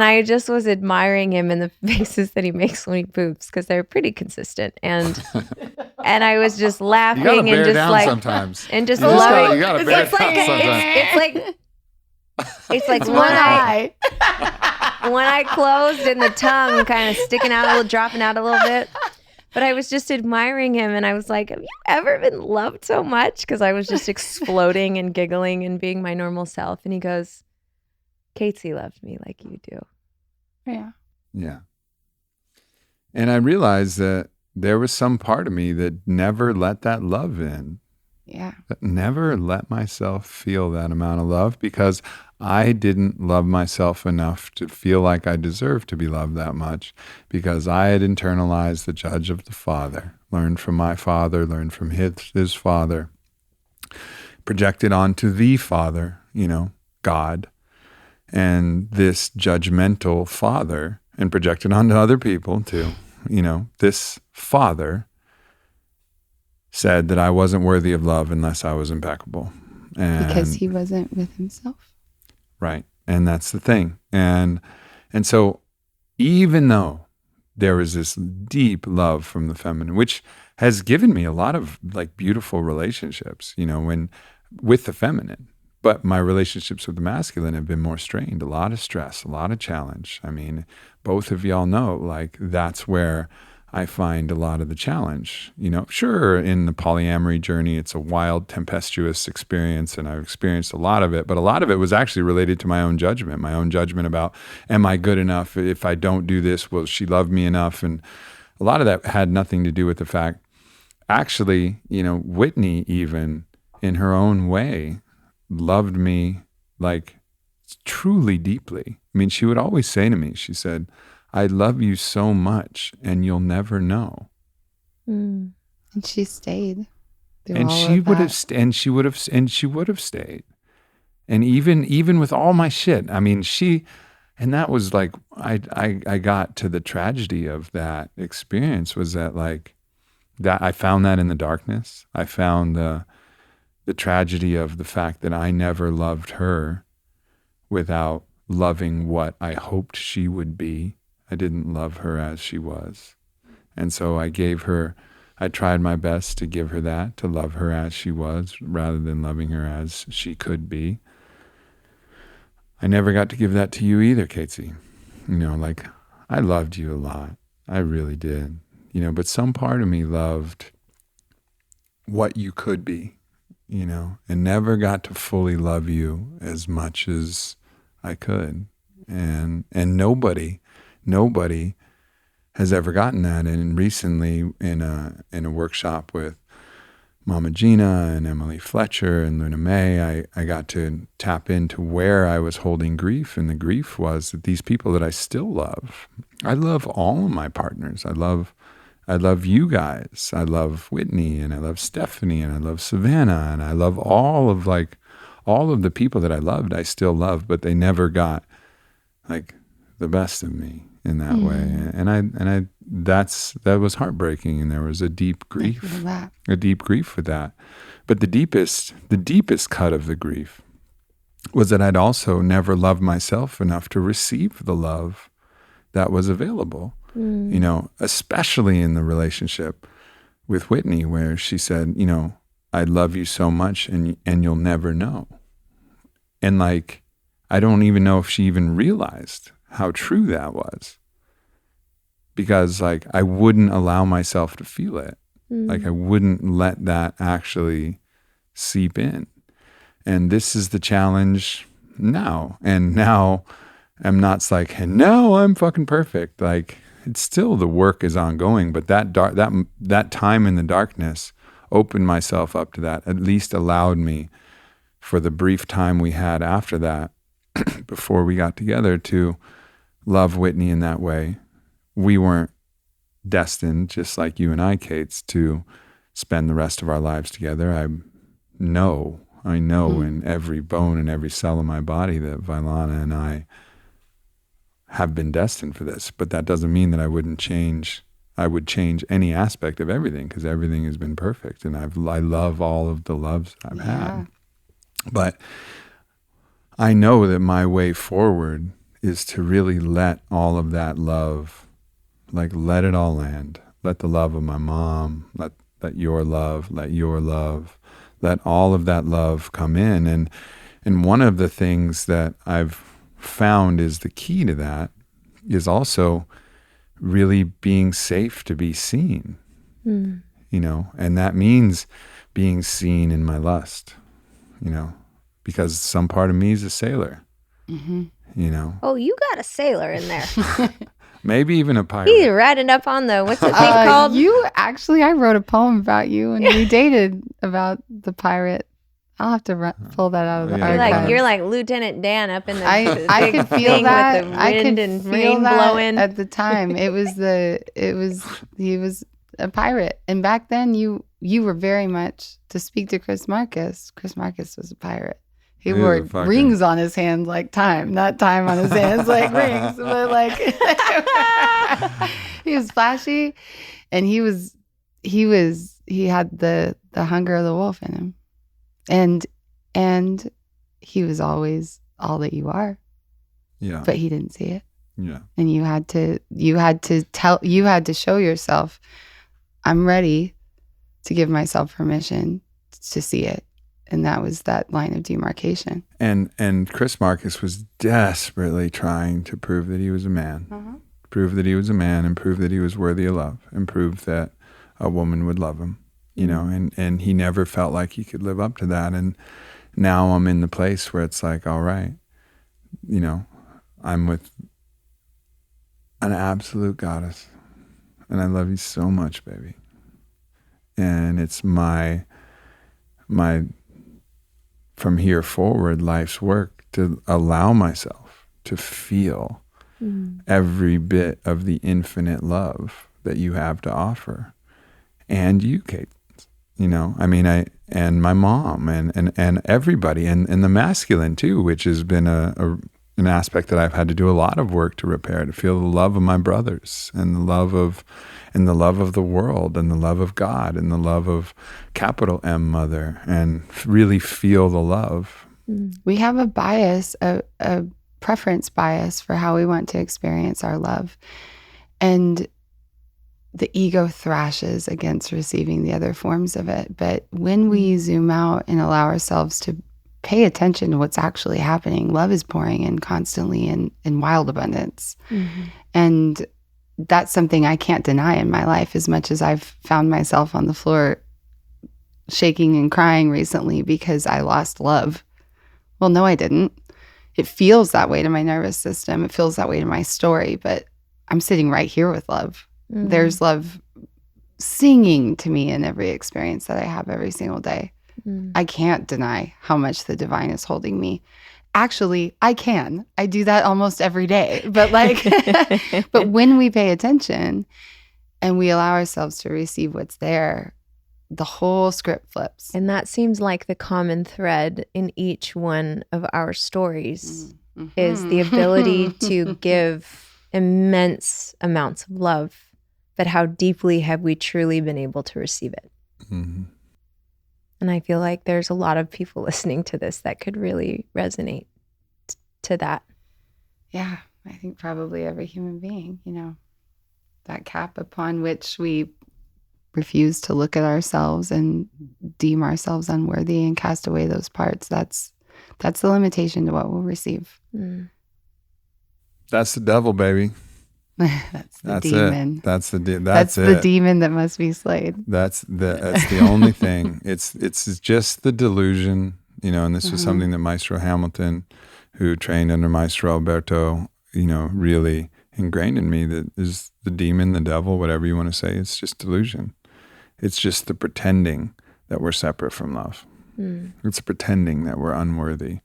I just was admiring him in the faces that he makes when he poops, because they're pretty consistent, and I was just laughing and just like sometimes. And just loving. It's like one eye. One eye closed and the tongue kind of sticking out, dropping out a little bit. But I was just admiring him, and I was like, have you ever been loved so much? Because I was just exploding and giggling and being my normal self. And he goes, Casey loved me like you do. Yeah. Yeah. And I realized that there was some part of me that never let that love in. Yeah. That never let myself feel that amount of love because I didn't love myself enough to feel like I deserved to be loved that much because I had internalized the judge of the father, learned from my father, learned from his father, projected onto the father, God, and this judgmental father, and projected onto other people too. This father said that I wasn't worthy of love unless I was impeccable. And Because he wasn't with himself. right. And that's the thing. And so even though there was this deep love from the feminine, which has given me a lot of like beautiful relationships, when with the feminine, but my relationships with the masculine have been more strained, a lot of stress, a lot of challenge. I mean, both of y'all know, like, that's where I find a lot of the challenge. Sure, in the polyamory journey, it's a wild, tempestuous experience, and I've experienced a lot of it, but a lot of it was actually related to my own judgment about, am I good enough? If I don't do this, will she love me enough? And a lot of that had nothing to do with the fact, actually, Whitney, even in her own way, loved me like truly deeply. I mean, she would always say to me, she said, I love you so much and you'll never know. And she stayed. And she would have stayed. And even with all my shit, I mean, and that was like, I got to the tragedy of that experience was that like, that I found that in the darkness. I found the tragedy of the fact that I never loved her without loving what I hoped she would be. I didn't love her as she was. And so I tried my best to give her that, to love her as she was, rather than loving her as she could be. I never got to give that to you either, Casey. Like, I loved you a lot. I really did. But some part of me loved what you could be, and never got to fully love you as much as I could. And nobody has ever gotten that. And recently in a workshop with Mama Gina and Emily Fletcher and Luna May, I got to tap into where I was holding grief. And the grief was that these people that I still love, I love all of my partners. I love you guys. I love Whitney, and I love Stephanie, and I love Savannah, and I love all of the people that I loved, I still love, but they never got like the best of me in that way. And that was heartbreaking, and there was a deep grief with that. But the deepest cut of the grief was that I'd also never loved myself enough to receive the love that was available. Especially in the relationship with Whitney, where she said, I love you so much and you'll never know. And like, I don't even know if she even realized how true that was, because like, I wouldn't allow myself to feel it. Like, I wouldn't let that actually seep in. And this is the challenge now. And now I'm not like, and now I'm fucking perfect. Like, it's still, the work is ongoing, but that time in the darkness opened myself up to that, at least allowed me, for the brief time we had after that, before we got together, to love Whitney in that way. We weren't destined, just like you and I, Kate's, to spend the rest of our lives together. I know in every bone and every cell of my body that Vylana and I have been destined for this, but that doesn't mean that I would change any aspect of everything, because everything has been perfect, and I love all of the loves I've had. But I know that my way forward is to really let all of that love, like, let it all land. Let the love of my mom, let your love, let all of that love come in. And one of the things that I've found is the key to that is also really being safe to be seen, and that means being seen in my lust, because some part of me is a sailor, you know. Oh, you got a sailor in there. Maybe even a pirate. He's riding up on the, what's that thing called? I wrote a poem about you and we dated about the pirate. I'll have to pull that out of the archives. You're like Lieutenant Dan up in the I could feel that. With the wind and rain blowing. At the time. He was a pirate. And back then you were very much, to speak to Chris Marcus was a pirate. He wore rings on his hands like time, not time on his hands like rings, but like he was flashy, and he had the hunger of the wolf in him, and he was always all that you are. Yeah. But he didn't see it. Yeah. And you had to show yourself, I'm ready to give myself permission to see it. And that was that line of demarcation. And Chris Marcus was desperately trying to prove that he was a man, prove that he was a man, and prove that he was worthy of love, and prove that a woman would love him, you know, and he never felt like he could live up to that. And now I'm in the place where it's like, all right, you know, I'm with an absolute goddess, and I love you so much, baby. And it's my from here forward, life's work to allow myself to feel every bit of the infinite love that you have to offer. And you, Kate, you know, I mean, and my mom and everybody, and the masculine too, which has been an aspect that I've had to do a lot of work to repair, to feel the love of my brothers and the love of the world and the love of God and the love of capital M Mother, and really feel the love. We have a bias, a preference bias for how we want to experience our love. And the ego thrashes against receiving the other forms of it. But when we zoom out and allow ourselves to pay attention to what's actually happening, love is pouring in constantly in wild abundance. And that's something I can't deny in my life, as much as I've found myself on the floor shaking and crying recently because I lost love. Well, no, I didn't. It feels that way to my nervous system. It feels that way to my story, but I'm sitting right here with love. There's love singing to me in every experience that I have every single day. I can't deny how much the divine is holding me. Actually, I can. I do that almost every day. But but when we pay attention and we allow ourselves to receive what's there, the whole script flips. And that seems like the common thread in each one of our stories is the ability to give immense amounts of love, but how deeply have we truly been able to receive it? And I feel like there's a lot of people listening to this that could really resonate to that. Yeah, I think probably every human being, you know, that cap upon which we refuse to look at ourselves and deem ourselves unworthy and cast away those parts. That's the limitation to what we'll receive. That's the devil, baby. That's the demon. That's the demon that must be slayed. That's the only thing. It's just the delusion, you know. And this was something that Maestro Hamilton, who trained under Maestro Alberto, you know, really ingrained in me. That is the demon, the devil, whatever you want to say. It's just delusion. It's just the pretending that we're separate from love. It's pretending that we're unworthy,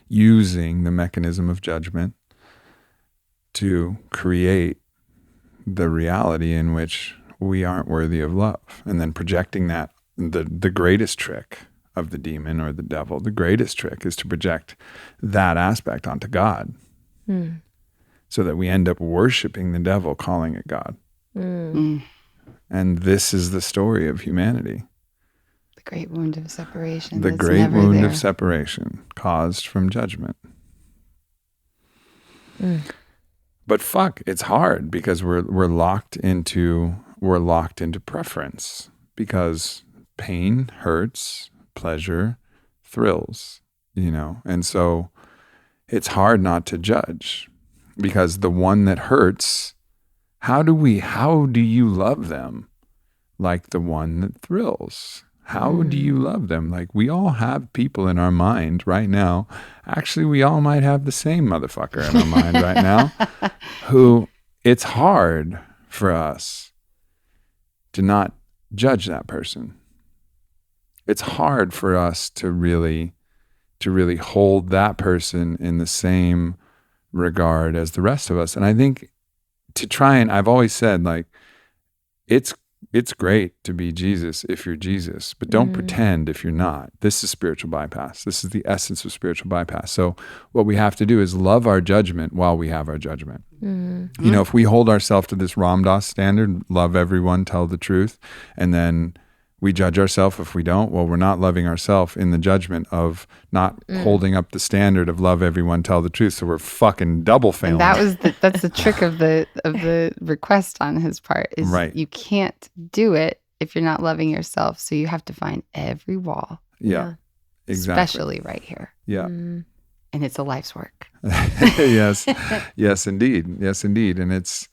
using the mechanism of judgment to create the reality in which we aren't worthy of love, and then projecting that. The greatest trick of the demon or the devil, the greatest trick is to project that aspect onto God, so that we end up worshiping the devil, calling it God. And this is the story of humanity. The great wound of separation. The great wound of separation caused from judgment. But fuck, it's hard because we're locked into preference, because pain hurts, pleasure thrills, you know. And so it's hard not to judge, because the one that hurts, how do you love them like the one that thrills? How do you love them? Like, we all have people in our mind right now. Actually, we all might have the same motherfucker in our mind right now who it's hard for us to not judge that person. It's hard for us to really hold that person in the same regard as the rest of us. And I think I've always said, like, it's great to be Jesus if you're Jesus, but don't pretend if you're not. This is spiritual bypass. This is the essence of spiritual bypass. So what we have to do is love our judgment while we have our judgment. You know, if we hold ourselves to this Ram Dass standard, love everyone, tell the truth, and then we judge ourselves if we don't, well, we're not loving ourselves in the judgment of not holding up the standard of love everyone, tell the truth. So we're fucking double failing. And that's the trick of the request on his part is you can't do it if you're not loving yourself. So you have to find every wall. Yeah, exactly. Especially right here. Yeah. And it's a life's work. Yes, indeed. And it's,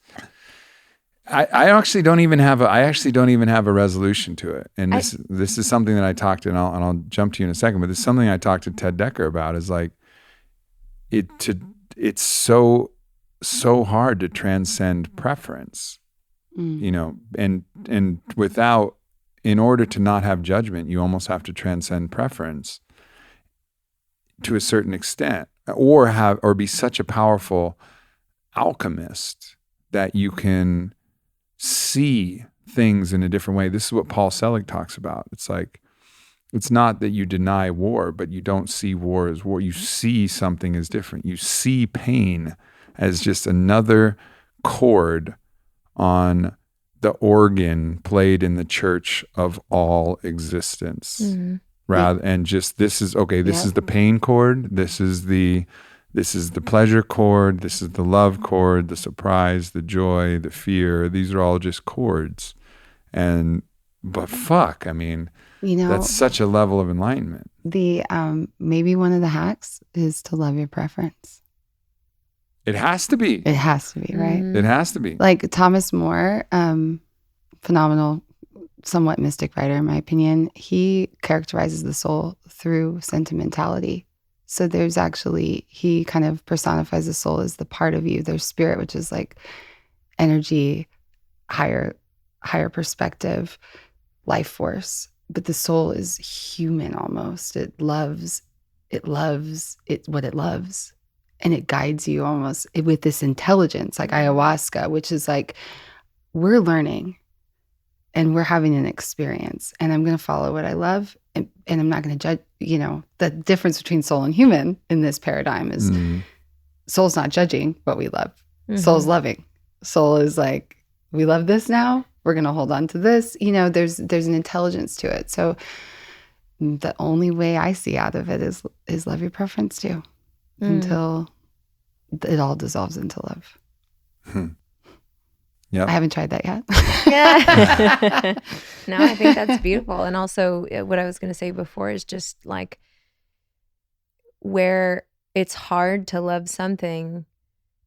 I actually don't even have a resolution to it. And this is something that I talked to, and I'll jump to you in a second, but this is something I talked to Ted Decker about, is like, it's so hard to transcend preference, you know, and in order to not have judgment, you almost have to transcend preference to a certain extent, or be such a powerful alchemist that you can see things in a different way. This is what Paul Selig talks about. It's like, it's not that you deny war, but you don't see war as war. You see something as different. You see pain as just another chord on the organ played in the church of all existence. And just, this is the pain chord. This is the pleasure chord. This is the love chord, the surprise, the joy, the fear. These are all just chords. But fuck, I mean, you know, that's such a level of enlightenment. The maybe one of the hacks is to love your preference. It has to be. It has to be, right? It has to be. Like Thomas More, phenomenal, somewhat mystic writer, in my opinion. He characterizes the soul through sentimentality. So there's actually, he kind of personifies the soul as the part of you. There's spirit, which is like energy, higher perspective, life force. But the soul is human almost. It loves what it loves. And it guides you almost with this intelligence, like ayahuasca, which is like, we're learning and we're having an experience, and I'm going to follow what I love, and I'm not going to judge. You know, the difference between soul and human in this paradigm is soul's not judging what we love. Soul's loving. Soul is like, we love this now. We're going to hold on to this. You know, there's an intelligence to it. So the only way I see out of it is love your preference too, until it all dissolves into love. Yeah, I haven't tried that yet. Yeah. No, I think that's beautiful. And also what I was going to say before is just like, where it's hard to love something,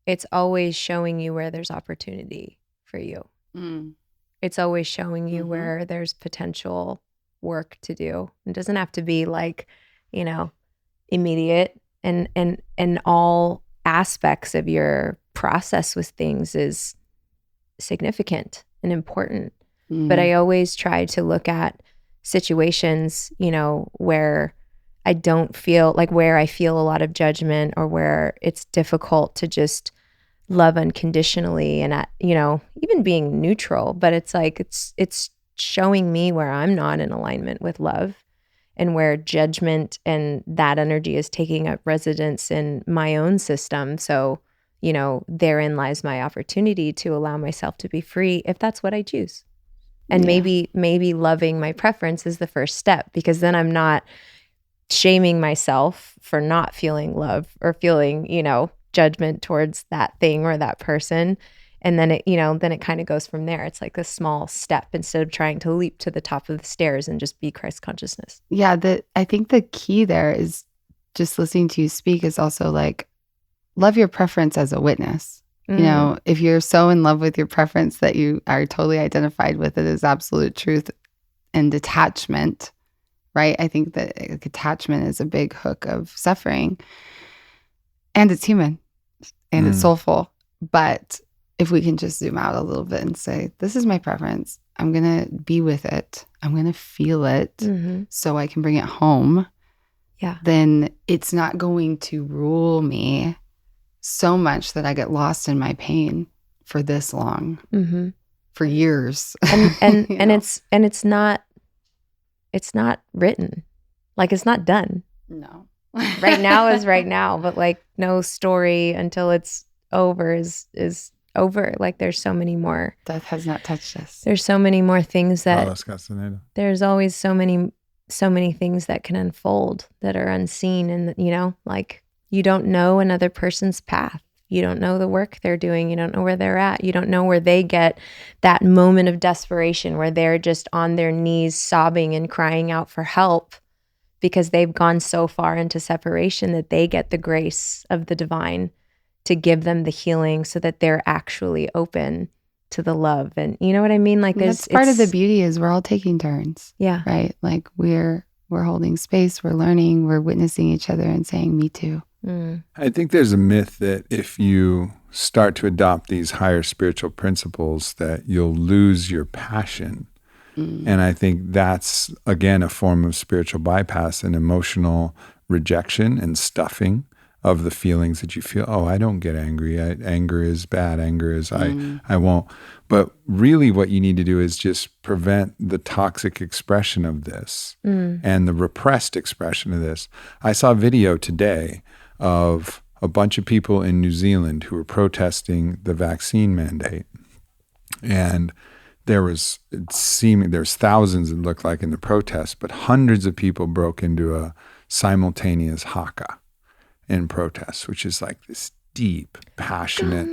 it's always showing you where there's opportunity for you. It's always showing you where there's potential work to do. It doesn't have to be like, you know, immediate, and all aspects of your process with things is significant and important. But I always try to look at situations, you know, where I don't feel like, where I feel a lot of judgment, or where it's difficult to just love unconditionally, and you know, even being neutral, but it's like, it's showing me where I'm not in alignment with love, and where judgment and that energy is taking up residence in my own system. So, you know, therein lies my opportunity to allow myself to be free if that's what I choose. And maybe loving my preference is the first step, because then I'm not shaming myself for not feeling love or feeling, you know, judgment towards that thing or that person. And then it kind of goes from there. It's like a small step instead of trying to leap to the top of the stairs and just be Christ consciousness. Yeah, I think the key there is, just listening to you speak, is also like, love your preference as a witness. You know, if you're so in love with your preference that you are totally identified with it as absolute truth and detachment, right? I think that attachment is a big hook of suffering, and it's human and it's soulful. But if we can just zoom out a little bit and say, this is my preference, I'm going to be with it, I'm going to feel it so I can bring it home. Yeah. Then it's not going to rule me so much that I get lost in my pain for this long, for years. And it's not written. Like, it's not done. No. Right now is right now, but like no story until it's over is over. Like, there's so many more. Death has not touched us. There's so many more things that there's always so many things that can unfold that are unseen. And, you know, like, you don't know another person's path. You don't know the work they're doing. You don't know where they're at. You don't know where they get that moment of desperation where they're just on their knees sobbing and crying out for help because they've gone so far into separation that they get the grace of the divine to give them the healing so that they're actually open to the love. And you know what I mean? Like, that's part of the beauty is we're all taking turns. Yeah. Right? Like, we're holding space, we're learning, we're witnessing each other and saying, me too. I think there's a myth that if you start to adopt these higher spiritual principles that you'll lose your passion. And I think that's, again, a form of spiritual bypass and emotional rejection and stuffing of the feelings that you feel. Oh, I don't get angry. Anger is bad. Anger is, I won't. But really what you need to do is just prevent the toxic expression of this and the repressed expression of this. I saw a video today of a bunch of people in New Zealand who were protesting the vaccine mandate. And there's thousands, it looked like, in the protest, but hundreds of people broke into a simultaneous Haka in protest, which is like this deep, passionate,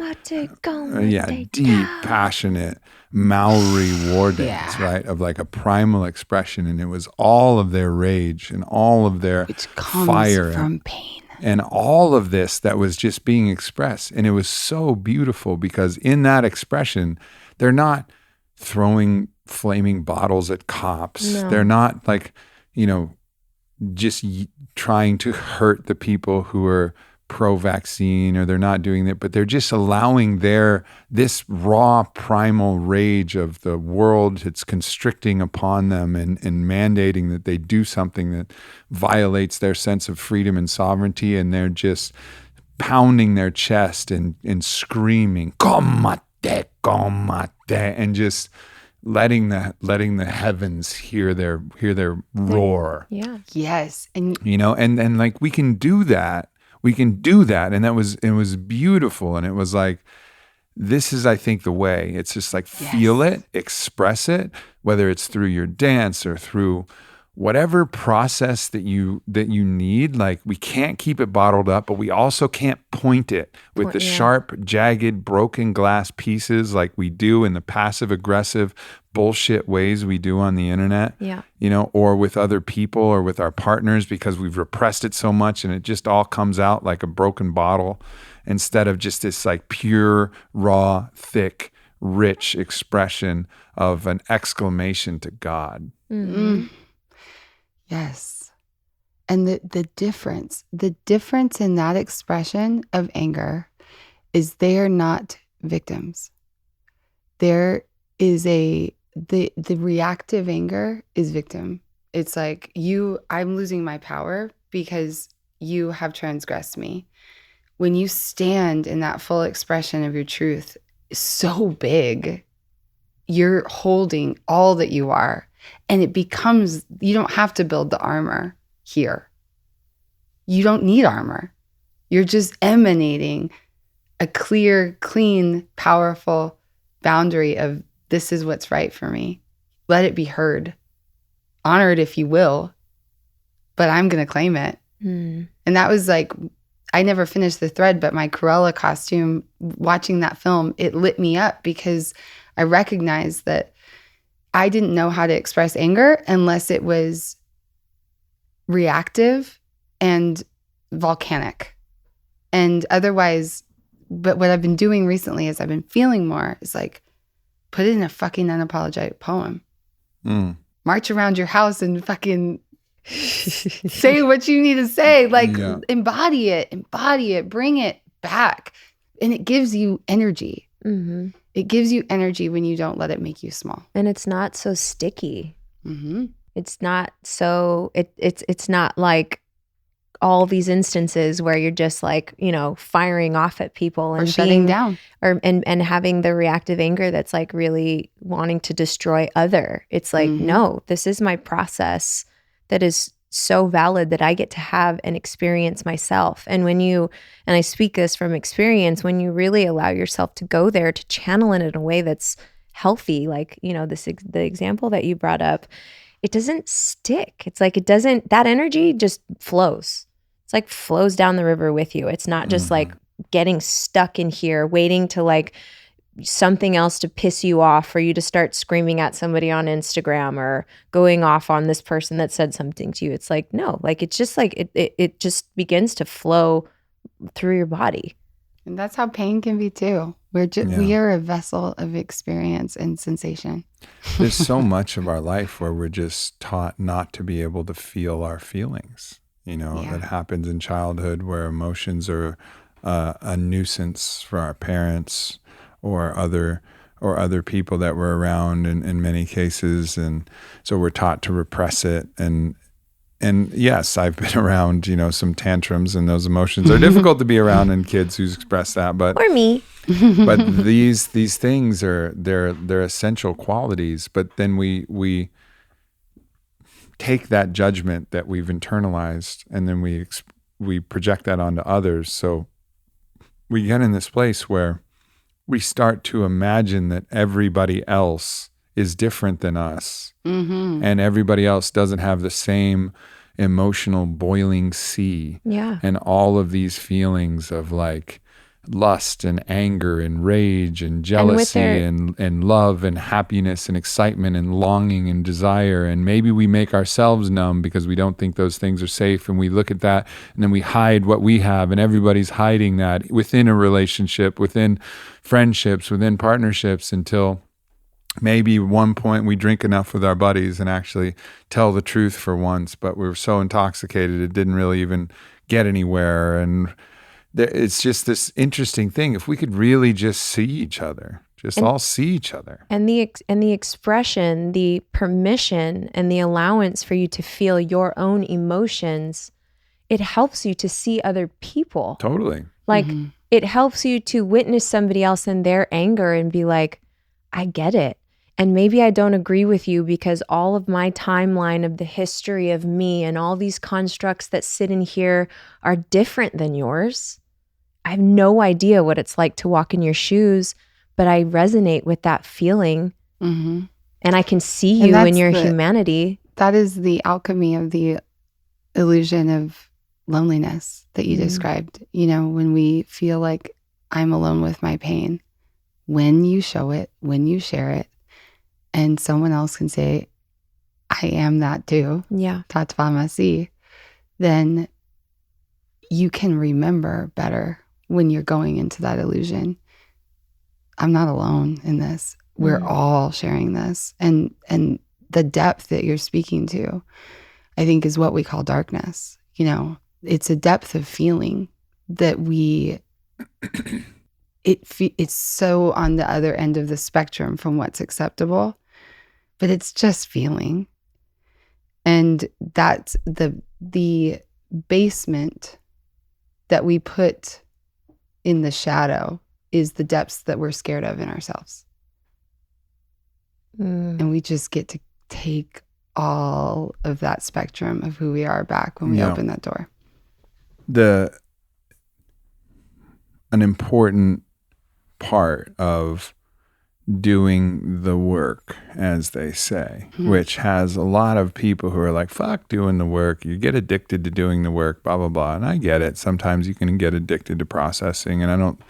passionate Maori war dance, right? Of like a primal expression. And it was all of their rage and all of their fire from pain. And all of this that was just being expressed. And it was so beautiful because in that expression, they're not throwing flaming bottles at cops. No. They're not like, you know, just trying to hurt the people who are pro-vaccine, or they're not doing that, but they're just allowing this raw primal rage of the world that's constricting upon them and mandating that they do something that violates their sense of freedom and sovereignty, and they're just pounding their chest and screaming, "Combate, combate," and just letting the heavens hear their roar. Yeah. Yes. And you know, and like we can do that. And it was beautiful. And it was like, this is, I think, the way. It's just like, feel it, express it, whether it's through your dance or through whatever process that you need. Like, we can't keep it bottled up, but we also can't point it with the sharp, jagged, broken glass pieces like we do in the passive aggressive bullshit ways we do on the internet, you know, or with other people or with our partners, because we've repressed it so much and it just all comes out like a broken bottle instead of just this like pure, raw, thick, rich expression of an exclamation to God. Mm-hmm. Yes. And the difference in that expression of anger is they are not victims. There is the reactive anger is victim. It's like, I'm losing my power because you have transgressed me. When you stand in that full expression of your truth so big, you're holding all that you are. And it becomes, you don't have to build the armor here. You don't need armor. You're just emanating a clear, clean, powerful boundary of, this is what's right for me. Let it be heard. Honor it if you will, but I'm going to claim it. And that was like, I never finished the thread, but my Cruella costume, watching that film, it lit me up because I recognized that I didn't know how to express anger unless it was reactive and volcanic. And otherwise, but what I've been doing recently is I've been feeling more. It's like, put it in a fucking unapologetic poem. March around your house and fucking say what you need to say. Like, embody it, bring it back. And it gives you energy. Mm-hmm. It gives you energy when you don't let it make you small. And it's not so sticky. Mm-hmm. It's not so, it's not like all these instances where you're just like, you know, firing off at people and or shutting down, or and having the reactive anger that's like really wanting to destroy other. It's like, no, this is my process that is so valid that I get to have and experience myself. And when you, and I speak this from experience, when you really allow yourself to go there, to channel it in a way that's healthy, like, you know, the example that you brought up, it doesn't stick. It's like, it doesn't, that energy just flows. It's like flows down the river with you. It's not just like getting stuck in here, waiting to like something else to piss you off, for you to start screaming at somebody on Instagram or going off on this person that said something to you. It's like, no, like, it's just like, it just begins to flow through your body. And that's how pain can be too. We are a vessel of experience and sensation. There's so much of our life where we're just taught not to be able to feel our feelings. You know, that happens in childhood, where emotions are a nuisance for our parents or other people that were around in many cases. And so we're taught to repress it. And yes, I've been around, you know, some tantrums, and those emotions are difficult to be around in kids who express that. But or me. But these things are they're essential qualities. But then we take that judgment that we've internalized, and then we project that onto others. So we get in this place where we start to imagine that everybody else is different than us, and everybody else doesn't have the same emotional boiling sea, and all of these feelings of like lust and anger and rage and jealousy and love and happiness and excitement and longing and desire. And maybe we make ourselves numb because we don't think those things are safe, and we look at that and then we hide what we have, and everybody's hiding that within a relationship, within friendships, within partnerships, until maybe at one point we drink enough with our buddies and actually tell the truth for once, but we were so intoxicated it didn't really even get anywhere. And it's just this interesting thing. If we could really just see each other, all see each other. And the expression, the permission and the allowance for you to feel your own emotions, it helps you to see other people. Totally. Like it helps you to witness somebody else in their anger and be like, I get it. And maybe I don't agree with you because all of my timeline of the history of me and all these constructs that sit in here are different than yours. I have no idea what it's like to walk in your shoes, but I resonate with that feeling. And I can see you in your humanity. That is the alchemy of the illusion of loneliness that you described. You know, when we feel like I'm alone with my pain, when you show it, when you share it, and someone else can say, I am that too. Yeah. Tatvamasi, then you can remember better when you're going into that illusion. I'm not alone in this. We're all sharing this. And the depth that you're speaking to, I think, is what we call darkness. You know, it's a depth of feeling that it's so on the other end of the spectrum from what's acceptable, but it's just feeling. And that's the basement that we put in the shadow is the depths that we're scared of in ourselves. And we just get to take all of that spectrum of who we are back when we open that door. An important part of doing the work, as they say, which has a lot of people who are like, fuck doing the work. You get addicted to doing the work, blah, blah, blah. And I get it. Sometimes you can get addicted to processing, and I don't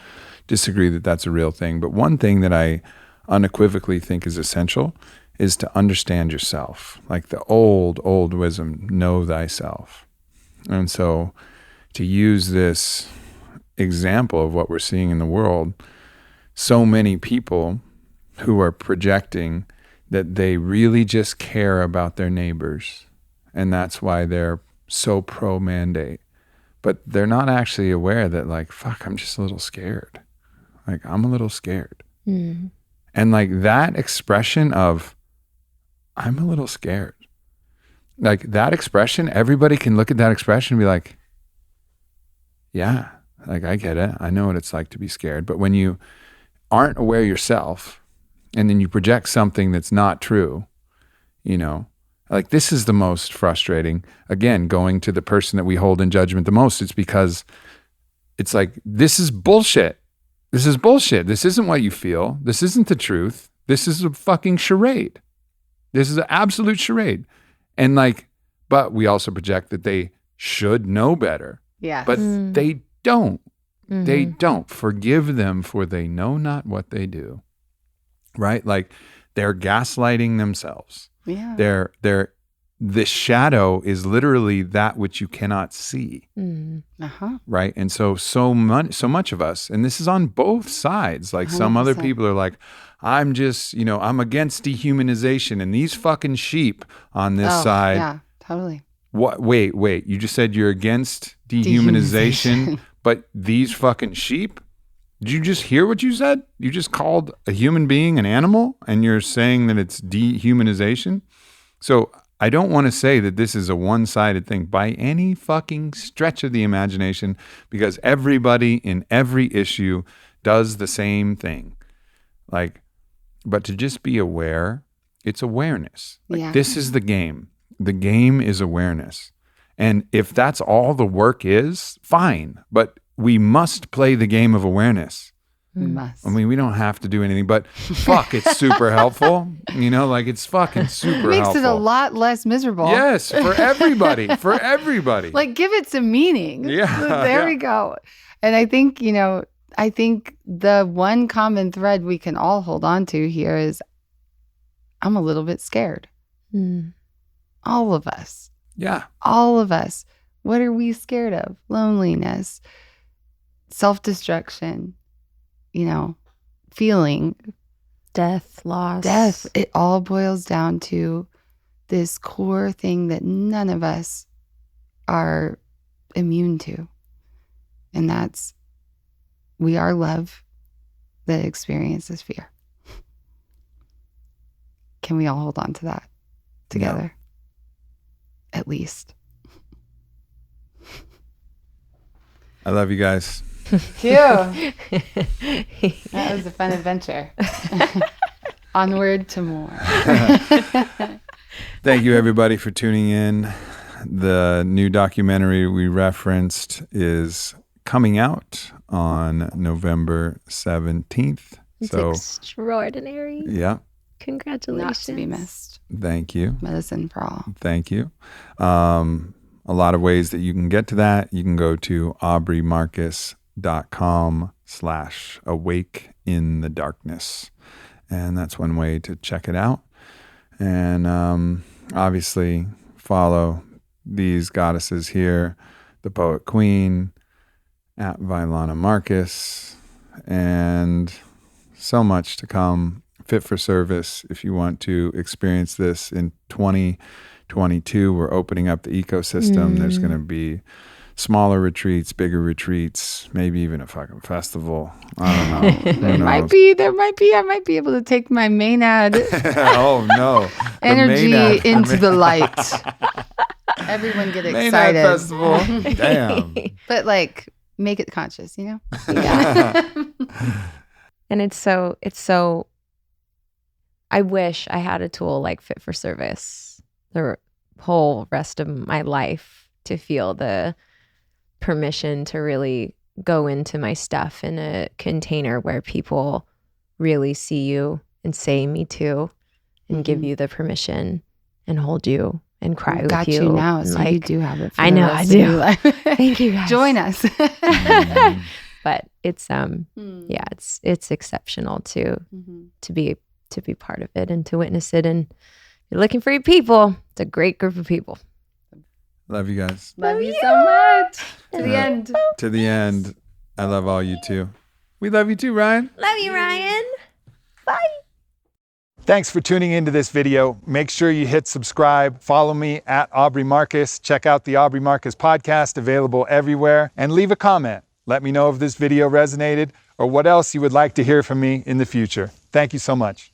disagree that that's a real thing. But one thing that I unequivocally think is essential is to understand yourself. Like the old wisdom, know thyself. And so to use this example of what we're seeing in the world, so many people who are projecting that they really just care about their neighbors And that's why they're so pro mandate. But they're not actually aware that like, fuck, I'm just a little scared. Like, I'm a little scared. Mm. And like that expression of, I'm a little scared. Like that expression, everybody can look at that expression and be like, yeah, like I get it. I know what it's like to be scared. But when you aren't aware yourself and then you project something that's not true, you know, like this is the most frustrating. Again, going to the person that we hold in judgment the most, it's because it's like, this is bullshit. This is bullshit. This isn't what you feel. This isn't the truth. This is a fucking charade. This is an absolute charade. And like, but we also project that they should know better. Yeah. But they don't. Mm-hmm. They don't. Forgive them, for they know not what they do. Right? Like they're gaslighting themselves. Yeah. The shadow is literally that which you cannot see. Uh-huh. Right? And so much of us, and this is on both sides. Like some other 100%. people are like, I'm just, you know, I'm against dehumanization, and these fucking sheep on this side. Yeah, totally. What? Wait. You just said you're against dehumanization, but these fucking sheep? Did you just hear what you said? You just called a human being an animal, and you're saying that it's dehumanization? So I don't want to say that this is a one-sided thing by any fucking stretch of the imagination, because everybody in every issue does the same thing. Like, but to just be aware, it's awareness. Like, Yeah. This is the game. The game is awareness. And if that's all the work is, fine. But we must play the game of awareness. We must. I mean, we don't have to do anything, but fuck, it's super helpful. You know, like it's fucking super Makes helpful. it a lot less miserable. Yes, for everybody. For everybody. Like, give it some meaning. Yeah, There yeah. we go. And I think, you know, the one common thread we can all hold on to here is I'm a little bit scared. Mm. All of us. Yeah. All of us. What are we scared of? Loneliness, self-destruction, you know, feeling, Death, loss. death. It all boils down to this core thing that none of us are immune to. And that's, we are love that experiences fear. Can we all hold on to that together? At least. I love you guys. Cute. That was a fun adventure. Onward to more. Thank you, everybody, for tuning in. The new documentary we referenced is coming out on November 17th. It's So, extraordinary. yeah, Congratulations. Not to be missed. thank you. Medicine for all. Thank you. A lot of ways that you can get to that. You can go to aubreymarcus.com/awake in the darkness. And that's one way to check it out. And obviously follow these goddesses here, the Poet Queen, at Vylana Marcus, and so much to come. Fit for service. If you want to experience this in 2022, we're opening up the ecosystem. There's going to be smaller retreats, bigger retreats, maybe even a fucking festival. I don't know. There might be. I might be able to take my Maynard Oh no. The energy Maynard- into the light. Everyone get Maynard excited. Festival. Damn. But like, make it conscious, you know? And it's so I wish I had a tool like Fit for Service the whole rest of my life to feel the permission to really go into my stuff in a container where people really see you and say me too and give you the permission and hold you and cry with Got you. you now, and, so like, you do have it. For I the know, rest I of do. your life. Thank you guys. Join us. But it's yeah, it's exceptional to be part of it and to witness it. And you're looking for your people. It's a great group of people. Love you guys. Love you so much. To the Yeah. end. To the end. I love all you too. We love you too, Ryan. Love you, Ryan. Bye. Thanks for tuning into this video. Make sure you hit subscribe. Follow me at Aubrey Marcus. Check out the Aubrey Marcus podcast, available everywhere. And leave a comment. Let me know if this video resonated or what else you would like to hear from me in the future. Thank you so much.